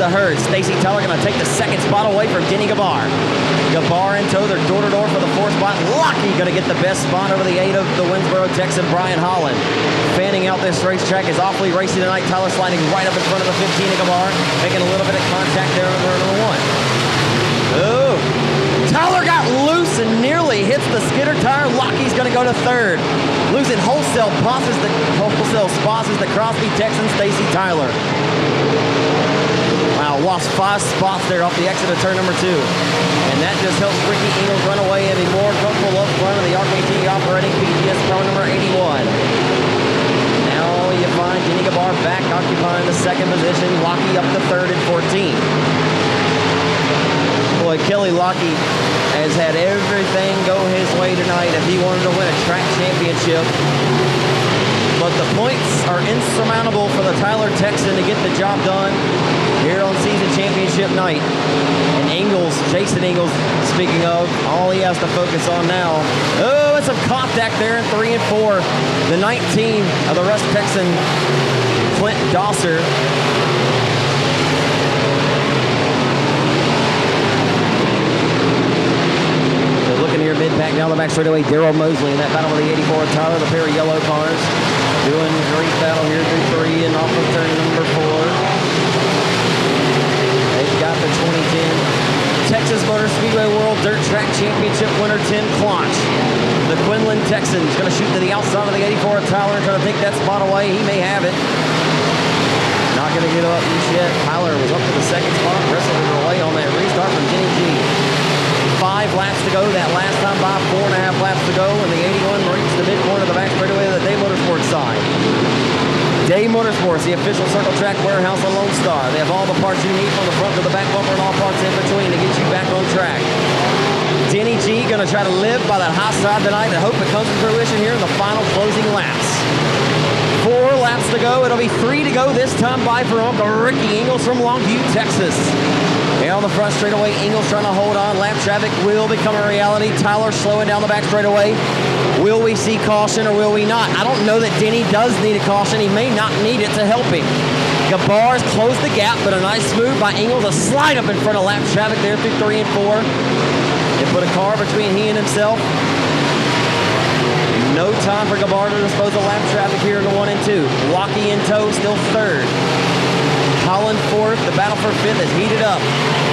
the herd. Stacy Tyler going to take the second spot away from Denny Gabar. Gabar in tow. They're door-to-door for the 4th spot. Lockheed going to get the best spot over the 8 of the Winsboro Texan, Brian Holland. Fanning out this racetrack is awfully racy tonight. Tyler sliding right up in front of the 15 of Gabar, making a little bit of contact there on turn number 1. Oh, Tyler got loose and nearly hits the skidder tire. Lockheed's going to go to 3rd. Losing wholesale spots is the Crosby Texan, Stacy Tyler. Wow, lost 5 spots there off the exit of turn number 2. And that just helps Ricky Ingles run away and be more comfortable up front of the RKT operating PGS car number 81. Now you find Denny Gabar back occupying the 2nd position. Lockheed up to 3rd at 14. Boy, Kelly Lockheed has had everything go his way tonight if he wanted to win a track championship. But the points are insurmountable for the Tyler Texan to get the job done here on season championship night. And Ingles, Jason Ingles, speaking of, all he has to focus on now. Oh, it's some contact there in 3 and 4. The 19 of the Russ Texan, Clint Dosser. Looking here, mid-pack down the back straightaway, Daryl Mosley in that battle with the 84 of Tyler, the pair of yellow cars. Doing a great battle here through 3 and off of turn number 4. They've got the 2010 Texas Motor Speedway World Dirt Track Championship winner, Tim Klotch. The Quinlan Texan's going to shoot to the outside of the 84 of Tyler and try to take that spot away. He may have it. Not going to get up just yet. Tyler was up to the 2nd spot, wrestled it away on that restart from Jenny G. 5 laps to go that last time by, 4.5 laps to go, and the 81 reached the midpoint of the back straightaway of the Day Motorsports side. Day Motorsports, the official circle track warehouse on Lone Star. They have all the parts you need from the front to the back bumper and all parts in between to get you back on track. Denny G going to try to live by that high side tonight and hope it comes to fruition here in the final closing laps. 4 laps to go. It'll be 3 to go this time by for Uncle Ricky Ingles from Longview, Texas. And on the front straightaway, Ingles trying to hold on. Lap traffic will become a reality. Tyler slowing down the back straightaway. Will we see caution or will we not? I don't know that Denny does need a caution. He may not need it to help him. Gabar's closed the gap, but a nice move by Ingles. A slide up in front of lap traffic there through 3 and 4. They put a car between he and himself. No time for Gabar to dispose of lap traffic here in the 1 and 2. Lockheed in tow, still 3rd. Holland 4th. The battle for 5th is heated up.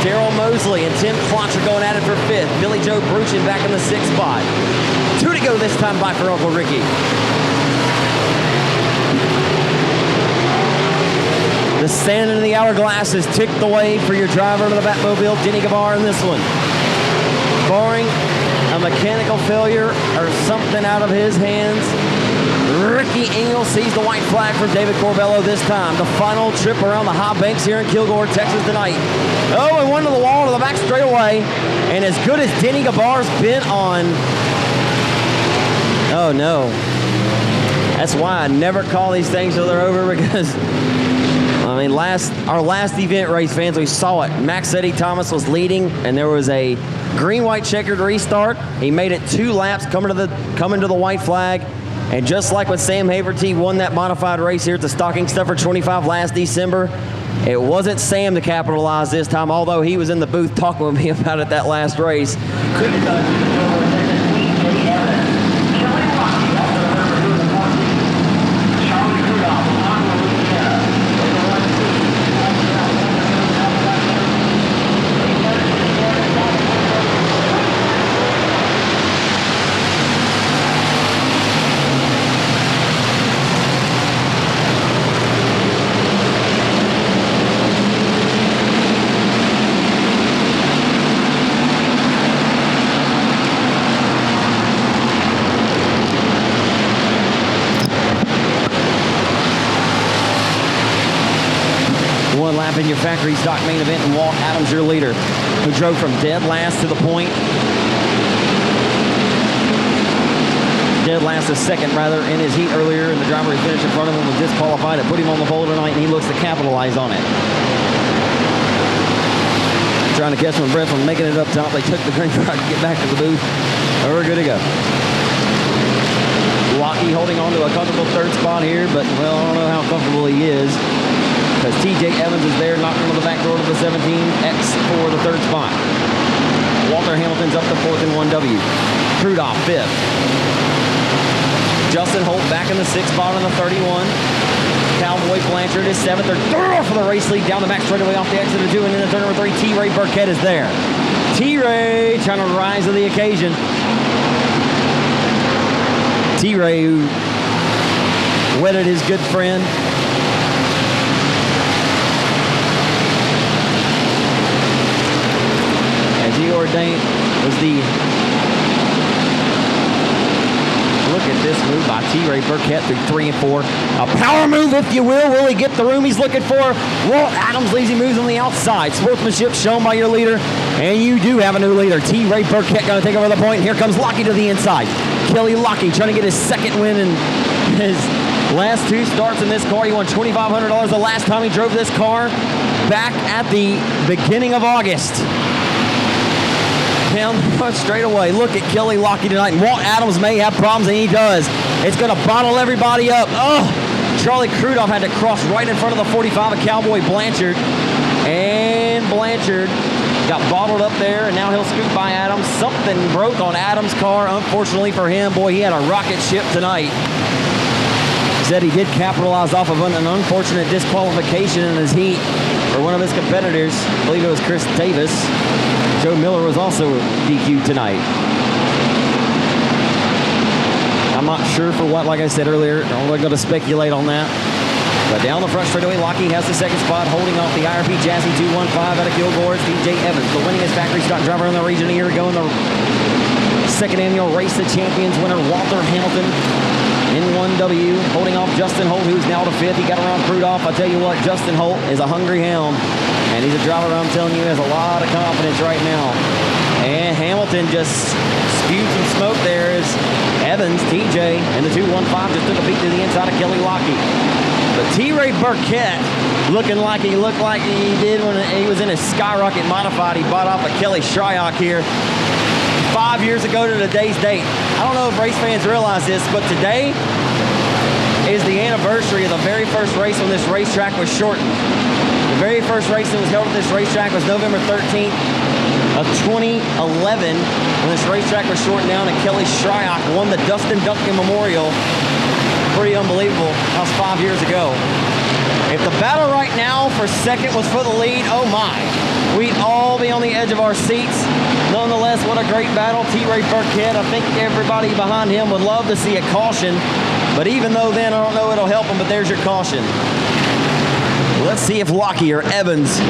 Daryl Mosley and Tim Klotch are going at it for 5th. Billy Joe Bruchin back in the 6th spot. 2 to go this time by for Uncle Ricky. The sand in the hourglass is ticked away for your driver of the Batmobile, Denny Gabar, in this one. Barring a mechanical failure or something out of his hands, Ricky Ingles sees the white flag for David Corbello this time. The final trip around the high banks here in Kilgore, Texas tonight. Oh, and one to the wall to the back straightaway. And as good as Denny Gabar's been on... Oh, no. That's why I never call these things till they're over, because... I mean, our last event, race fans, we saw it. Max Eddie Thomas was leading, and there was a green-white checkered restart. He made it 2 laps coming to the white flag. And just like when Sam Haverty won that modified race here at the Stocking Stuffer 25 last December, it wasn't Sam to capitalize this time, although he was in the booth talking with me about it that last race. Lap in your factory stock main event, and Walt Adams, your leader, who drove from dead last to the point. Dead last is second, rather, in his heat earlier, and the driver who finished in front of him was disqualified. It put him on the pole tonight, and he looks to capitalize on it. Trying to catch my breath from making it up top. They took the green card to get back to the booth. We're good to go. Lockheed holding on to a comfortable 3rd spot here, but, well, I don't know how comfortable he is. Because TJ Evans is there, knocking on the back door to the 17X for the third spot. Walter Hamilton's up to 4th and 1W. Krudoff 5th. Justin Holt back in the 6th spot on the 31. Cowboy Blanchard is 7th. They're for the race lead down the back straightaway off the exit of 2, and then the turn number 3, T-Ray Burkett is there. T-Ray trying to rise to the occasion. T-Ray, who wedded his good friend. As he ordained was the... Look at this move by T-Ray Burkett through 3 and 4. A power move, if you will. Will he get the room he's looking for? Walt Adams leaves, he moves on the outside. Sportsmanship shown by your leader. And you do have a new leader. T-Ray Burkett going to take over the point. Here comes Lockie to the inside. Kelly Lockie trying to get his second win in his last 2 starts in this car. He won $2,500 the last time he drove this car back at the beginning of August. Down straight away. Look at Kelly Lockie tonight. And Walt Adams may have problems, and he does. It's going to bottle everybody up. Oh, Charlie Krudoff had to cross right in front of the 45 of Cowboy Blanchard. And Blanchard got bottled up there, and now he'll scoot by Adams. Something broke on Adams' car, unfortunately for him. Boy, he had a rocket ship tonight. He said he did capitalize off of an unfortunate disqualification in his heat for one of his competitors. I believe it was Chris Davis. Joe Miller was also DQ'd tonight. I'm not sure for what, like I said earlier. I'm not going to speculate on that. But down the front straightaway, Lockie has the second spot, holding off the IRP Jazzy 215 out of Kilgore. It's TJ Evans, the winningest factory stock driver in the region a year ago in the second annual Race the Champions winner, Walter Hamilton in 1W, holding off Justin Holt, who's now to 5th. He got around Krudoff. I tell you what, Justin Holt is a hungry hound. And he's a driver, I'm telling you, has a lot of confidence right now. And Hamilton just spewed some smoke there as Evans, TJ, and the 215 just took a beat to the inside of Kelly Lockie. But T-Ray Burkett, looking like he looked like he did when he was in his Skyrocket Modified. He bought off of Kelly Shryock here 5 years ago to today's date. I don't know if race fans realize this, but today is the anniversary of the very first race when this racetrack was shortened. The very first race that was held at this racetrack was November 13th of 2011 when this racetrack was shortened down and Kelly Shryock won the Dustin Duncan Memorial. Pretty unbelievable. That was 5 years ago. If the battle right now for second was for the lead, oh my, we'd all be on the edge of our seats. Nonetheless, what a great battle. T-Ray Burkett, I think everybody behind him would love to see a caution. But even though then, I don't know it'll help him, but there's your caution. Let's see if Lockie or Evans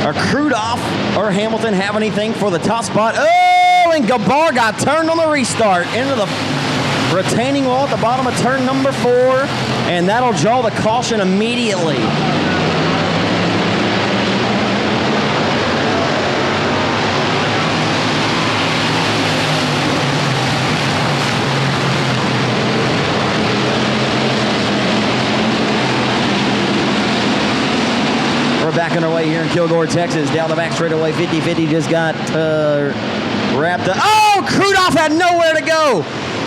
or Krudoff or Hamilton have anything for the top spot. Oh, and Gabar got turned on the restart into the retaining wall at the bottom of turn number 4, and that'll draw the caution immediately. Back on our way here in Kilgore, Texas. Down the back straightaway, 50-50 just got wrapped up. Oh, Krudoff had nowhere to go.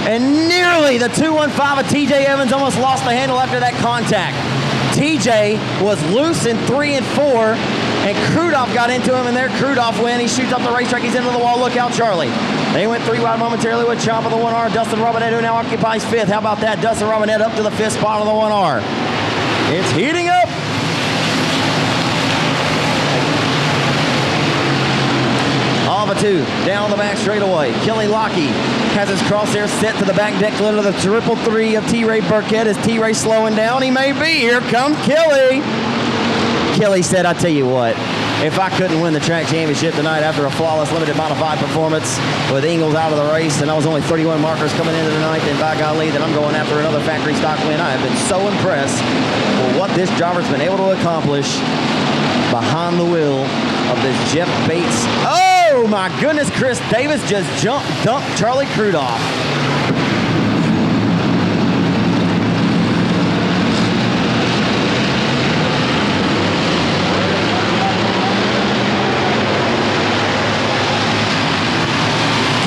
And nearly the 215 of TJ Evans almost lost the handle after that contact. TJ was loose in 3 and 4, and Krudoff got into him, and there Krudoff win. He shoots up the racetrack. He's into the wall. Look out, Charlie. They went 3 wide momentarily with Chop of the 1R. Dustin Robinette, who now occupies 5th. How about that? Dustin Robinette up to the 5th spot on the 1R. It's heating up. Alva 2, down the back straightaway. Kelly Lockie has his crosshair set to the back deck lid of the 333 of T-Ray Burkett. Is T-Ray slowing down? He may be. Here comes Kelly. Kelly said, I tell you what, if I couldn't win the track championship tonight after a flawless limited modified performance with Ingles out of the race and I was only 31 markers coming into tonight, then by golly, then I'm going after another factory stock win. I have been so impressed with what this driver's been able to accomplish behind the wheel of this Jeff Bates. Oh my goodness, Chris Davis just dumped Charlie Krudoff.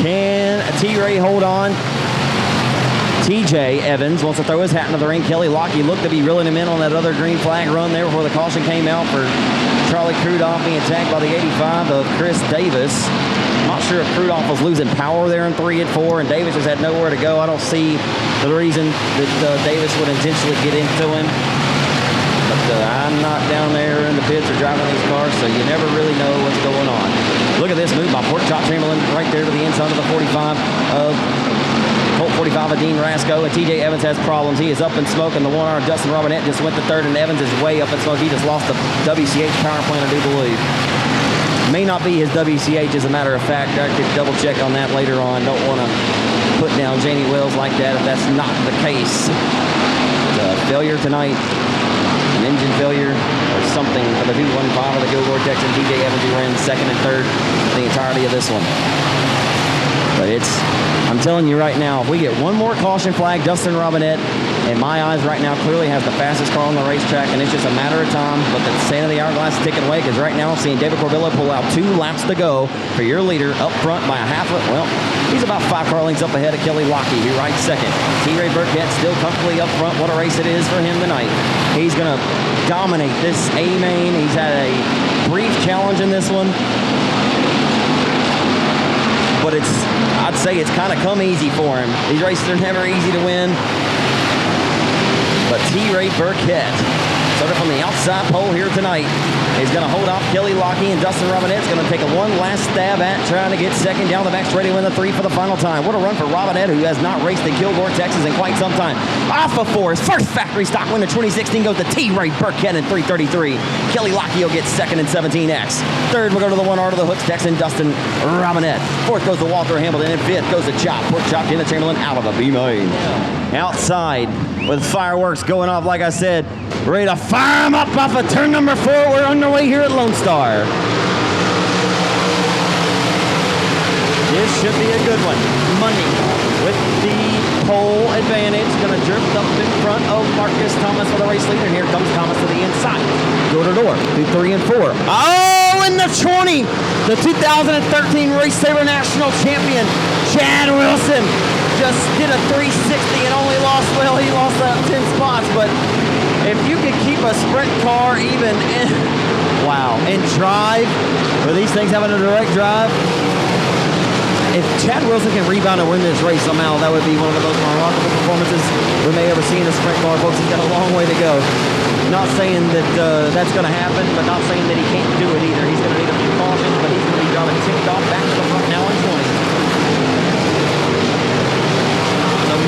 Can T-Ray hold on? TJ Evans wants to throw his hat into the ring. Kelly Lockheed looked to be reeling him in on that other green flag run there before the caution came out for Charlie Crudoff being tagged by the 85 of Chris Davis. I'm not sure if Crudoff was losing power there in 3 and 4, and Davis just had nowhere to go. I don't see the reason that Davis would intentionally get into him. But I'm not down there in the pits or driving these cars, so you never really know what's going on. Look at this move by Pork Chop Chamberlain right there to the inside of the 45 of Colt 45 of Dean Rasco, and TJ Evans has problems. He is up in smoke, and the 1R Dustin Robinette just went to third, and Evans is way up in smoke. He just lost the WCH power plant, I do believe. May not be his WCH, as a matter of fact. I could double check on that later on. Don't want to put down Janie Wells like that if that's not the case. The failure tonight, an engine failure or something for the 215 of the Kilgore Texan. TJ Evans, who ran second and third the entirety of this one. But I'm telling you right now, if we get one more caution flag, Dustin Robinette, in my eyes right now, clearly has the fastest car on the racetrack, and it's just a matter of time. But the sand of the hourglass is ticking away, because right now I'm seeing David Corbillo pull out 2 laps to go for your leader up front by a half a, well, he's about 5 car lengths up ahead of Kelly Lockheed, who rides second. T-Ray Burkett still comfortably up front. What a race it is for him tonight. He's going to dominate this A-main. He's had a brief challenge in this one, but I'd say it's kind of come easy for him. These races are never easy to win. But T-Ray Burkett, started from the outside pole here tonight, is going to hold off Kelly Lockheed, and Dustin Robinette's going to take a one last stab at trying to get second down the back straight and win the 3 for the final time. What a run for Robinette, who has not raced in Kilgore, Texas in quite some time. Off of 4, his first factory stock win of 2016 goes to T-Ray Burkett in 3:33. Kelly Lockheed will get second in 17X. Third will go to the 1R to the Hooks Texan, Dustin Robinette. Fourth goes to Walter Hamilton, and fifth goes to Chop. Pork Chop in the Chamberlain out of the B-main. Outside with fireworks going off, like I said, ready to fire them up off of turn number 4. We're underway here at Lone Star. This should be a good one. Money with the pole advantage. Going to drift up in front of Marcus Thomas for the race leader. Here comes Thomas to the inside. Door to door through 3 and 4. Oh, in the 20, the 2013 Race Saver National Champion, Chad Wilson, just did a 360 and only lost, well, he lost 10 spots, but if you could keep a sprint car even in, wow, and drive, where these things having a direct drive, if Chad Wilson can rebound and win this race somehow, that would be one of the most remarkable performances we may ever see in a sprint car, folks. He's got a long way to go. Not saying that that's going to happen, but not saying that he can't do it either. He's going to need a few cautions, but he's going to be driving ticked off back to the front now in 20.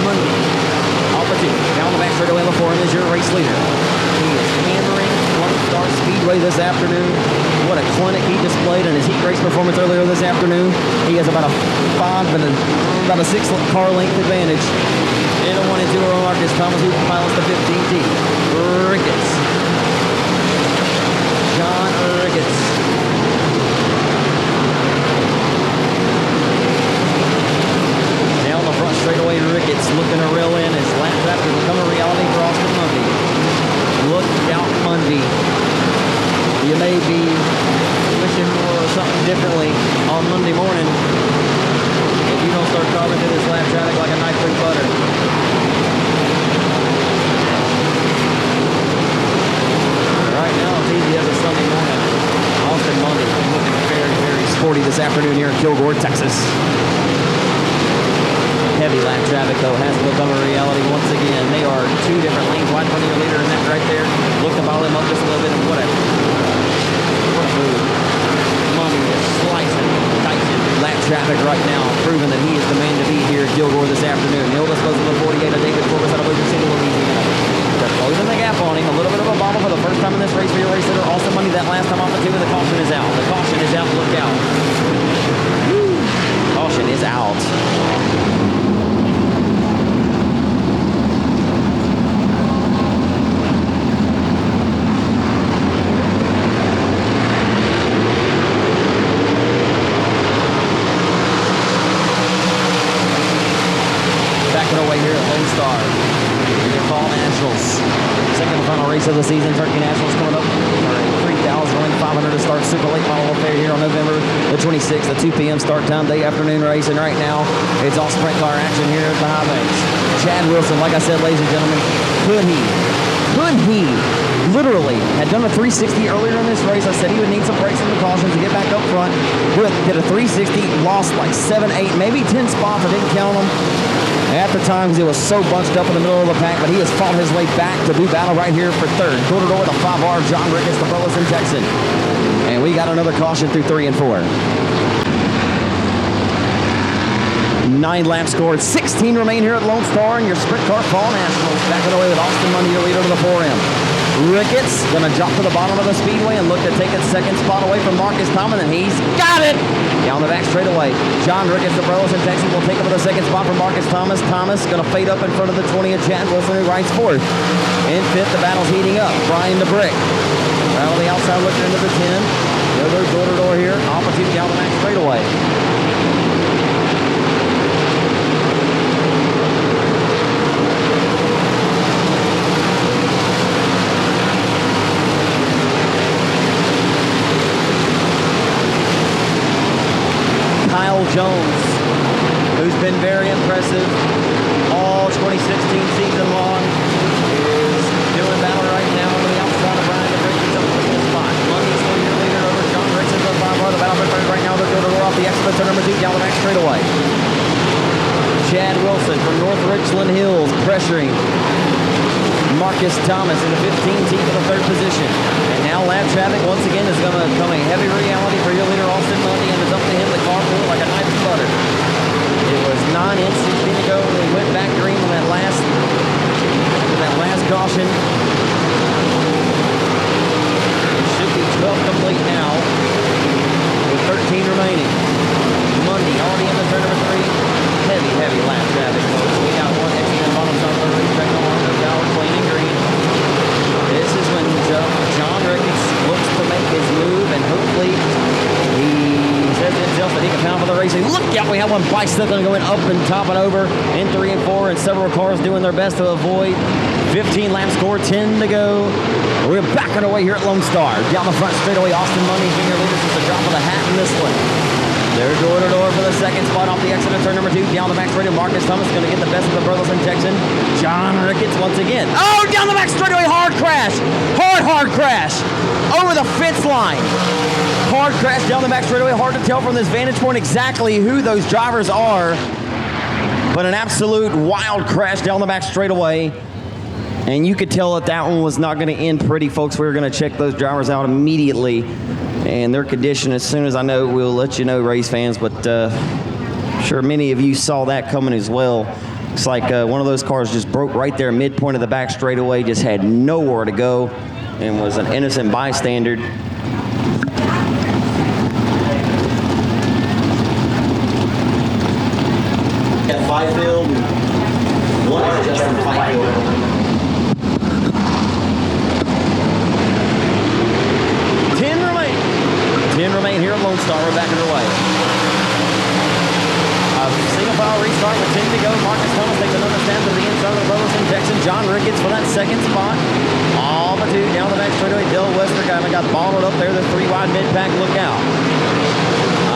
Monday, off the 2, down the back straight away before him is your race leader. He is hammering Lonestar Speedway this afternoon. What a clinic he displayed in his heat race performance earlier this afternoon. He has about a 6 car length advantage. In a 1 and 2 are Marcus Thomas, who pilots the 15T. Ricketts. John Ricketts. Straight away, Ricketts looking to reel in as lap traffic will become a reality for Austin Mundy. Look out, Mundy. You may be wishing for something differently on Monday morning if you don't start carving through this lap traffic like a knife through butter. Right now, it's easy as a Sunday morning. Austin Mundy looking very, very sporty this afternoon here in Kilgore, Texas. Heavy lap traffic, though, has become a reality once again. They are 2 different lanes wide from your leader, and that right there, look to follow him up just a little bit, and what a move. Money is slicing, dicing lap traffic right now, proving that he is the man to be here at Kilgore this afternoon. He'll dispose of the 48 of David Corbus out of Ocean City, Louisiana. They're closing the gap on him. A little bit of a bobble for the first time in this race for your race leader. Also Money that last time off the 2, and the caution is out. The caution is out. Look out. Woo. Caution is out. Of the season, Turkey Nationals coming up. Sorry, 3 $2,500 to start Super Late Model Affair here on November the 26th, a 2 p.m. start time, day afternoon race. And right now, it's all sprint car action here at the High Banks. Chad Wilson, like I said, ladies and gentlemen, could he literally had done a 360 earlier in this race. I said he would need some brakes and the cautions to get back up front. Did a 360, lost like 7, 8, maybe 10 spots. I didn't count them at the time because it was so bunched up in the middle of the pack, but he has fought his way back to do battle right here for third. Door-to-door with a 5R, John Ricketts, the Burleson Texan. And we got another caution through 3 and 4. 9 laps scored, 16 remain here at Lone Star, and your Sprint Car Fall Nationals backing away with Austin Monday, your leader to the 4M. Ricketts going to drop to the bottom of the speedway and look to take a second spot away from Marcus Thomas, and he's got it! Down the back straightaway. John Ricketts, the Burleson Texan, will take over the second spot from Marcus Thomas. Thomas going to fade up in front of the 20 of Chad Wilson, who rides fourth. In fifth, the battle's heating up. Brian DeBrick. Right on the outside looking into the 10. They'll go door-to-door here. Opportunity down the back straightaway. Jones, who's been very impressive all 2016 season long, is doing battle right now on the outside of Brian DeBrick. He's up for this spot. Lundy's still your leader over John Ricketts of 5R. The battle for third right now. They're going to roll off the exit to number 2 down the back straightaway. Chad Wilson from North Richland Hills pressuring Marcus Thomas in the 15 for the third position. And now lap traffic once again is going to become a heavy reality for your leader Austin Monday, and it's up to him to carpool like a knife of butter. It was 9 and 16 to go when we went back green on that last caution. It should be 12 complete now with 13 remaining. Monday already in the turn number 3. Heavy lap traffic, folks. We got one extra in bottom side of the racetrack on the Tower, clean and green. This is when John Ricketts looks to make his move, and hopefully he says to himself that he can pound for the racing. Look out, we have one bicycle going up and topping over in 3 and 4, and several cars doing their best to avoid. 15 lap score, 10 to go. We're back on our way here at Lone Star. Down the front straightaway, Austin Monday, junior leader, since the drop of the hat in this one. They're door-to-door for the second spot off the exit of turn number 2. Down the back straightaway, Marcus Thomas going to get the best of the Burleson Texan. John Ricketts once again. Oh, down the back straightaway, hard crash. Hard crash. Over the fence line. Hard crash down the back straightaway. Hard to tell from this vantage point exactly who those drivers are. But an absolute wild crash down the back straightaway. And you could tell that one was not going to end pretty, folks. We were going to check those drivers out immediately. And their condition, as soon as I know, we'll let you know, race fans. But I'm sure many of you saw that coming as well. It's like one of those cars just broke right there, midpoint of the back straightaway, just had nowhere to go, and was an innocent bystander. Got Fifield, one is Justin Fifield. 10 remain here at Lone Star. We're back underway. Single file restart with 10 to go. Marcus Thomas takes another step to the inside of the Burleson Texan. John Ricketts for that second spot. All but 2 down the back straightaway. Dill Wester kind of got bottled up there. The 3 wide mid-pack. Look out.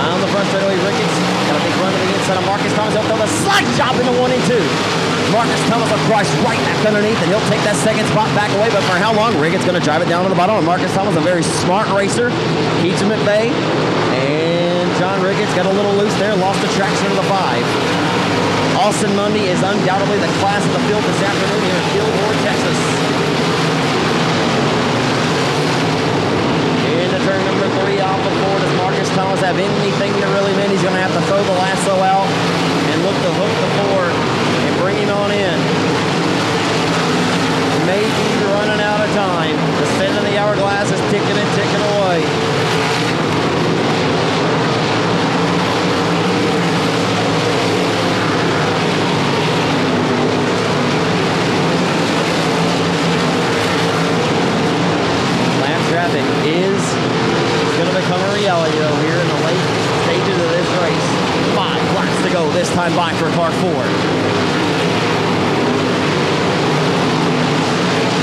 On the front straightaway, Ricketts got a big run to the inside of Marcus Thomas. He'll throw the slight chop into 1 and 2. Marcus Thomas will crush right back underneath, and he'll take that second spot back away. But for how long? Ricketts going to drive it down to the bottom. And Marcus Thomas, a very smart racer, keeps him at bay. And John Ricketts got a little loose there, lost the traction to the 5. Austin Monday is undoubtedly the class of the field this afternoon here in Kilgore, Texas. Into turn number 3 off the 4. Does Marcus Thomas have anything to really mean? He's going to have to throw the lasso out and look to hook the 4 and bring him on in. Maybe running out of time. The spin in the hourglass is ticking and ticking away. Traffic is going to become a reality though here in the late stages of this race. 5 laps to go, this time by for car 4.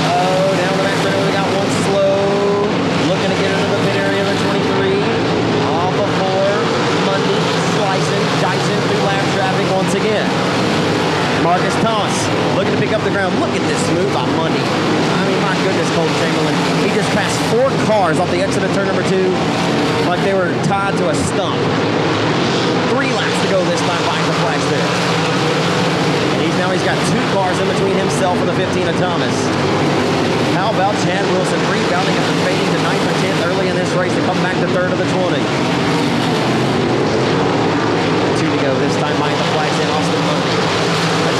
Oh, down the back straightaway, we got one slow. Looking to get it Marcus Thomas looking to pick up the ground. Look at this move by Mundy. I mean, my goodness, Cole Chamberlain. He just passed 4 cars off the exit of turn number 2 like they were tied to a stump. 3 laps to go this time behind the flags there. And he's got 2 cars in between himself and the 15 of Thomas. How about Chad Wilson rebounding after fading to 9th and 10th early in this race to come back to 3rd of the 20. 2 to go this time behind the flags in Austin Mundy. A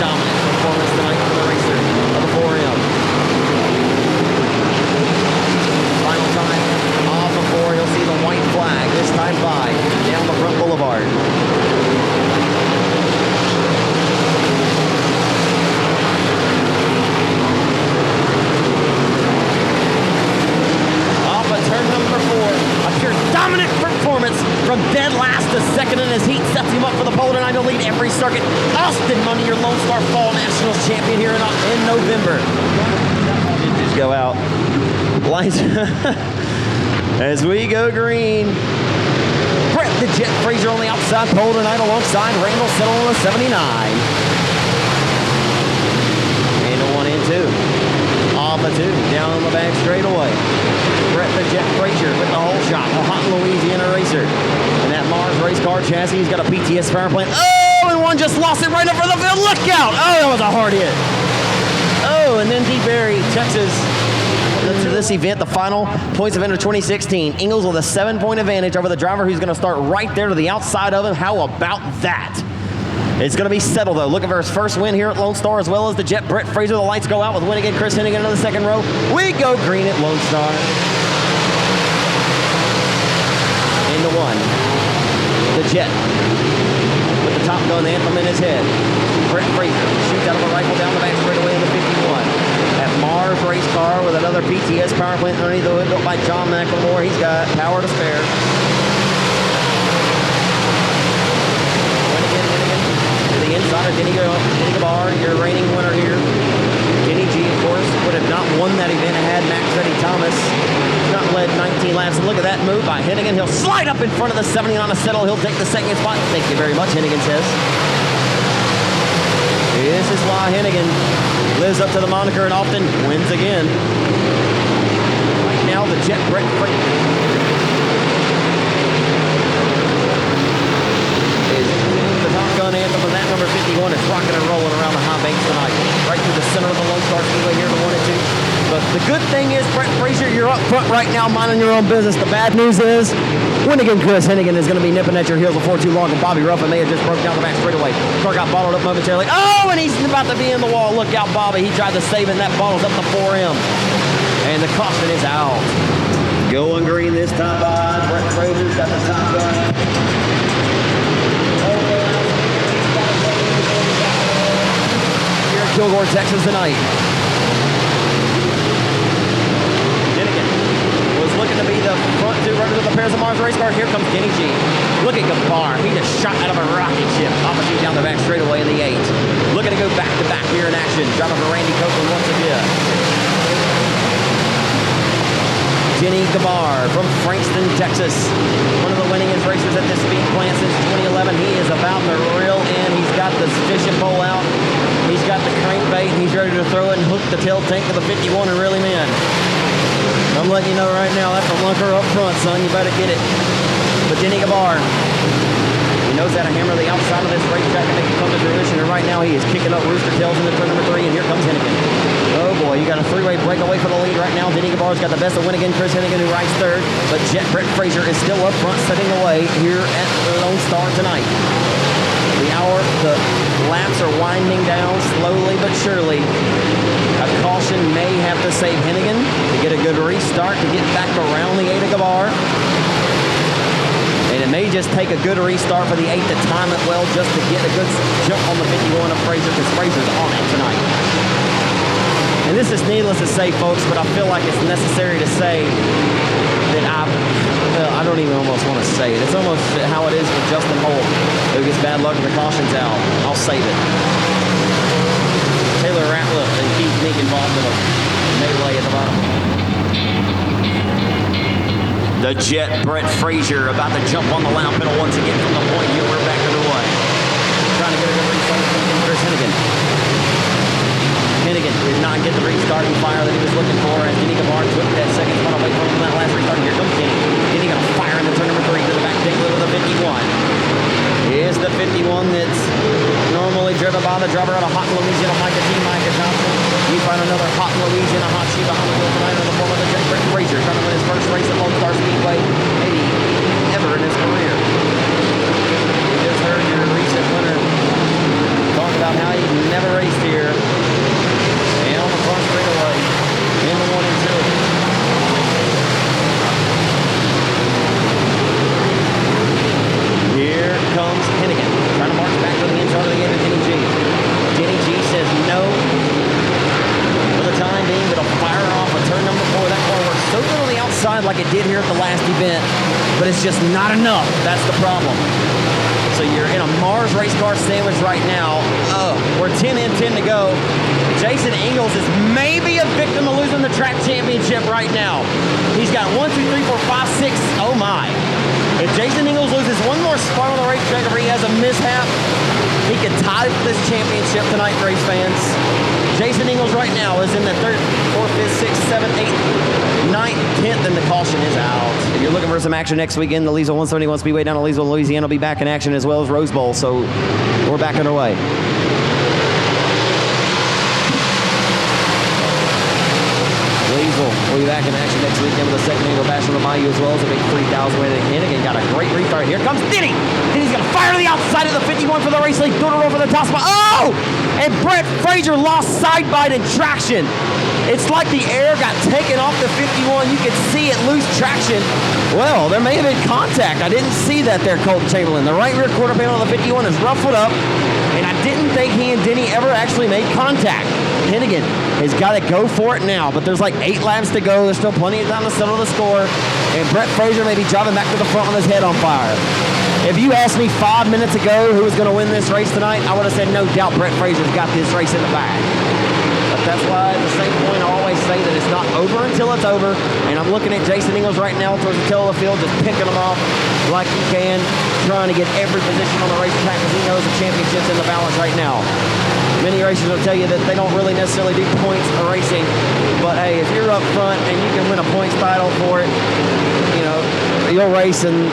dominant performance tonight for the racer of the 4M. Final time off of 4, you'll see the white flag this time by down the front boulevard. Turn number 4, a pure dominant performance from dead last to second in his heat sets him up for the pole tonight to lead every circuit. Austin Mundy, your Lone Star Fall Nationals champion here in November. Just go out. Lights as we go green. Brett the Jet Fraser on the outside pole tonight alongside Randall Settle on the 79. And a 1 and 2. Off a 2, down on the back straightaway. Brett the Jet Fraser with the whole shot, a hot Louisiana racer. And that Mars race car chassis, he's got a PTS power plant. Oh, and one just lost it right over the field. Look out! Oh, that was a hard hit. Oh, and then DeBerry, Texas, to this event, the final points event of 2016. Ingalls with a 7-point advantage over the driver who's going to start right there to the outside of him. How about that? It's going to be settled, though. Looking for his first win here at Lone Star, as well as the Jet Brett Fraser. The lights go out with Winnigan, Chris Hennigan in the second row. We go green at Lone Star. Into 1. The Jet with the Top Gun anthem in his head. Brett Fraser shoots out of a rifle down the back straightaway in the 51. That Mars race car with another PTS power plant underneath the hood built by John McLemore. He's got power to spare. The insider, Denny Gabar, your reigning winner here. Denny G, of course, would have not won that event had Max Eddie Thomas not led 19 laps. And look at that move by Hennigan. He'll slide up in front of the 79 to settle. He'll take the second spot. Thank you very much, Hennigan says. This is why Hennigan lives up to the moniker and often wins again. Right now, the Jet Brett Fraser Gun anthem of that number 51 is rocking and rolling around the high banks tonight. Right through the center of the Lone Star Speedway here in the 1 and 2. But the good thing is, Brett Fraser, you're up front right now minding your own business. The bad news is, Winnigan Chris Hennigan is going to be nipping at your heels before too long, and Bobby Ruffin may have just broke down the back straightaway. Car got bottled up momentarily. Oh, and he's about to be in the wall. Look out, Bobby. He tried to save it, and that bottle's up to 4M. And the caution is out. Going green this time by Brett Fraser's got the Top Gun. Kilgore, Texas tonight. Hennigan was looking to be the front 2 runners of the Pairs of Mars race car. Here comes Denny G. Look at Gabar. He just shot out of a rocket ship. Opposite down the back straightaway in the 8. Looking to go back to back here in action. Driving for Randy Copeland once again. Denny Gabar from Frankston, Texas. One of the winningest racers at this speed plant since 2011. He is about to reel in. He's got the fishing pole out. He's got the crankbait. He's ready to throw it and hook the tail tank of the 51 and reel him in. I'm letting you know right now, that's a lunker up front, son. You better get it. But Denny Gabar, he knows how to hammer the outside of this racetrack and make it come to fruition. And right now, he is kicking up rooster tails into turn number 3. And here comes Hennigan. Oh boy, you got a 3-way breakaway for the lead right now. Denny Gabar's got the best of Winnigan, Chris Hennigan, who rides 3rd. But Jet Brett Fraser is still up front, setting away here at Lone Star tonight. The laps are winding down slowly but surely. A caution may have to save Hennigan to get a good restart to get back around the 8 of Gabar. And it may just take a good restart for the 8 to time it well just to get a good jump on the 51 of Fraser, because Fraser's on it tonight. And this is needless to say, folks, but I feel like it's necessary to say that I don't even almost want to say it. It's almost how it is with Justin Holt, who gets bad luck with the cautions out. I'll save it. Taylor Ratliff and Keith Meek involved in a melee at the bottom. The Jet Brett Fraser about to jump on the lap pedal once again from the point here. We're back underway. Trying to get a good restart. the restart and fire that he was looking for as Denny Gabar took that second spot away from that last restart. Here comes Denny. Denny going to fire in the turn number 3 to the back take with a 51. Is the 51 that's normally driven by the driver out of Hot Louisiana, Micah Johnson. You find another Hot Louisiana hot shoe behind the wheel tonight in the form of the Brett Frazier, trying to win his first race at Lonestar Speedway, maybe ever in his career. You just heard your recent winner talk about how he never raced here. And on the front straightaway in the 1 and 2. Here comes Hennigan, trying to march back to the inside of the end of Denny G. Denny G says no. For the time being, but it'll fire off a turn number 4. That car works so good on the outside like it did here at the last event, but it's just not enough. That's the problem. So you're in a Mars race car sandwich right now. We're 10 in, 10 to go. Jason Ingalls is maybe a victim of losing the track championship right now. He's got 1, 2, 3, 4, 5, 6. Oh my. If Jason Ingalls loses one more spot on the racetrack, or he has a mishap, he could tie this championship tonight, race fans. Jason Ingalls right now is in the 3rd, 4th, 5th, 6th, 7th, 8th, 9th, 10th, and the caution is out. If you're looking for some action next weekend, the Leesville 171 Speedway down in Leesville, Louisiana will be back in action, as well as Rose Bowl, so we're back underway. Leesville will be back in action next weekend with a second annual Bash on the Bayou, as well as a big 3,000 win. Hennigan got a great restart. Here comes Denny. Denny's going to fire to the outside of the 51 for the race lead. Threw it over the top spot. Oh! And Brett Frazier lost side bite and traction. It's like the air got taken off the 51. You could see it lose traction. Well, there may have been contact. I didn't see that there, Colton Chamberlain. The right rear quarter panel of the 51 is ruffled up, and I didn't think he and Denny ever actually made contact. Hennigan has got to go for it now, but there's like 8 laps to go. There's still plenty of time to settle the score, and Brett Frazier may be driving back to the front with his head on fire. If you asked me 5 minutes ago who was going to win this race tonight, I would have said no doubt Brett Frazier's got this race in the bag. But that's why at the same point I always say that it's not over until it's over, and I'm looking at Jason Ingalls right now towards the tail of the field, just picking them off like he can, trying to get every position on the racetrack because he knows the championship's in the balance right now. Many racers will tell you that they don't really necessarily do points or racing, but hey, if you're up front and you can win a points title for it, you know, you'll race and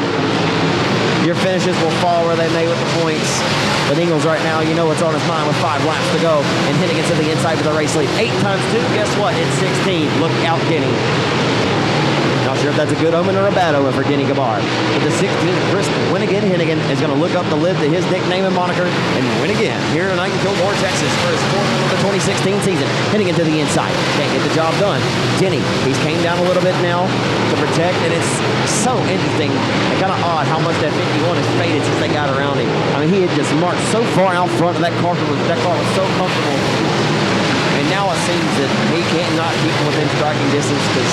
your finishes will fall where they may with the points. But Ingalls right now, you know what's on his mind with 5 laps to go, and Hennigan to the inside for the race lead. 8 times 2, guess what? It's 16. Look out, Denny. Not sure if that's a good omen or a bad omen for Denny Gabar. But the 16th, Chris Winnigan Hennigan is going to look up the lid to his nickname and moniker and win again here tonight in Kilgore, Texas for his 4th win of the 2016 season. Hennigan to the inside. Can't get the job done. Denny, he's came down a little bit now to protect, and it's so interesting and kind of odd how much that 51 has faded since they got around him. I mean, he had just marched so far out front, and that car was so comfortable. And now it seems that he can't not keep him within striking distance because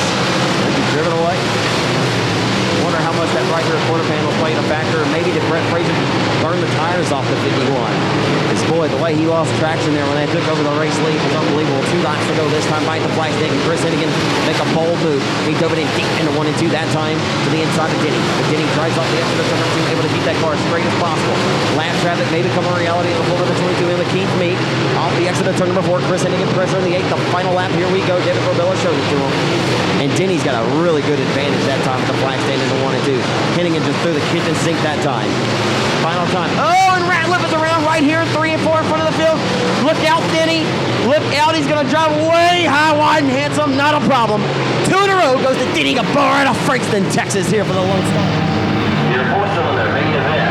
he's driven away. Wonder how much that right rear quarter panel played a factor. Maybe did Brett Frazier burn the tires off the 51? Because boy, the way he lost traction there when they took over the race lead was unbelievable. 2 laps to go this time, bite the flagstick, and Chris Hennigan make a bold move. He dove it in deep into 1 and 2 that time to the inside of Denny. But Denny drives off the exit of turn 2, able to keep that car as straight as possible. Lap traffic may become a reality in the full number 22 in with Keith Meek. Off the exit of turn number 4, Chris Hennigan pressure in the 8th. The final lap, here we go. David Corbella showed it to him. And Denny's got a really good advantage that time with the flag stand in the 1 and 2. Hennigan just threw the kitchen sink that time. Final time. Oh, and Ratliff is around right here, 3 and 4 in front of the field. Look out, Denny. Look out. He's going to drive way high, wide, and handsome. Not a problem. 2 in a row goes to Denny Gabar out of Frankston, Texas here for the Lone Star. Your 4-cylinder main event.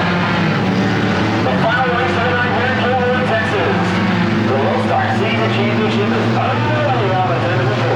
The final race of the night here in Kilgore, Texas. The Lone Star Season Championship is underway on the turn of the 4.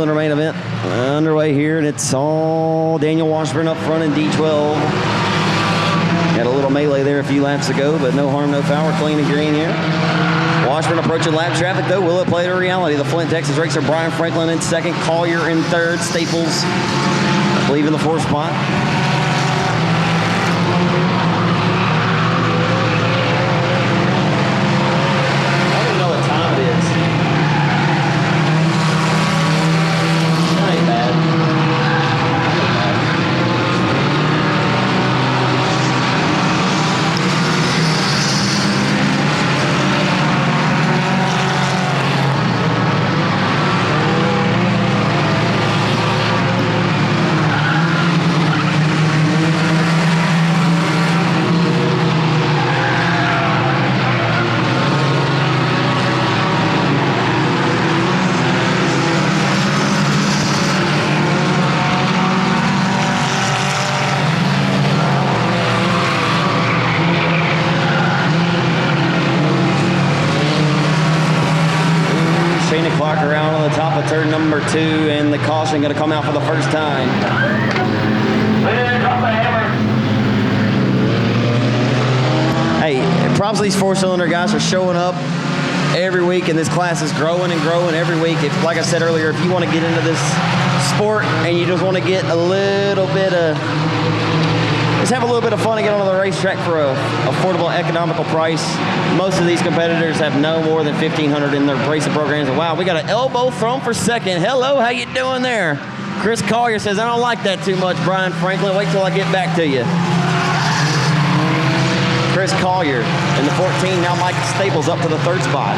4-cylinder main event underway here, and it's all Daniel Washburn up front in D12. Had a little melee there a few laps ago, but no harm, no foul. We're clean and green here. Washburn approaching lap traffic, though. Will it play to reality? The Flint, Texas racer Brian Franklin in second, Collier in third, Staples, I believe, in the fourth spot. Around on the top of turn number 2, and the caution going to come out for the first time. Hey, props to these 4-cylinder guys for showing up every week, and this class is growing and growing every week. If, like I said earlier, if you want to get into this sport and you just want to get a little bit of, just have a little bit of fun and get onto the racetrack for a affordable, economical price. Most of these competitors have no more than $1,500 in their racing programs. And wow, we got an elbow thrown for second. Hello, how you doing there? Chris Collier says, I don't like that too much, Brian Franklin. Wait till I get back to you. Chris Collier in the 14. Now Mike Staples up to the third spot.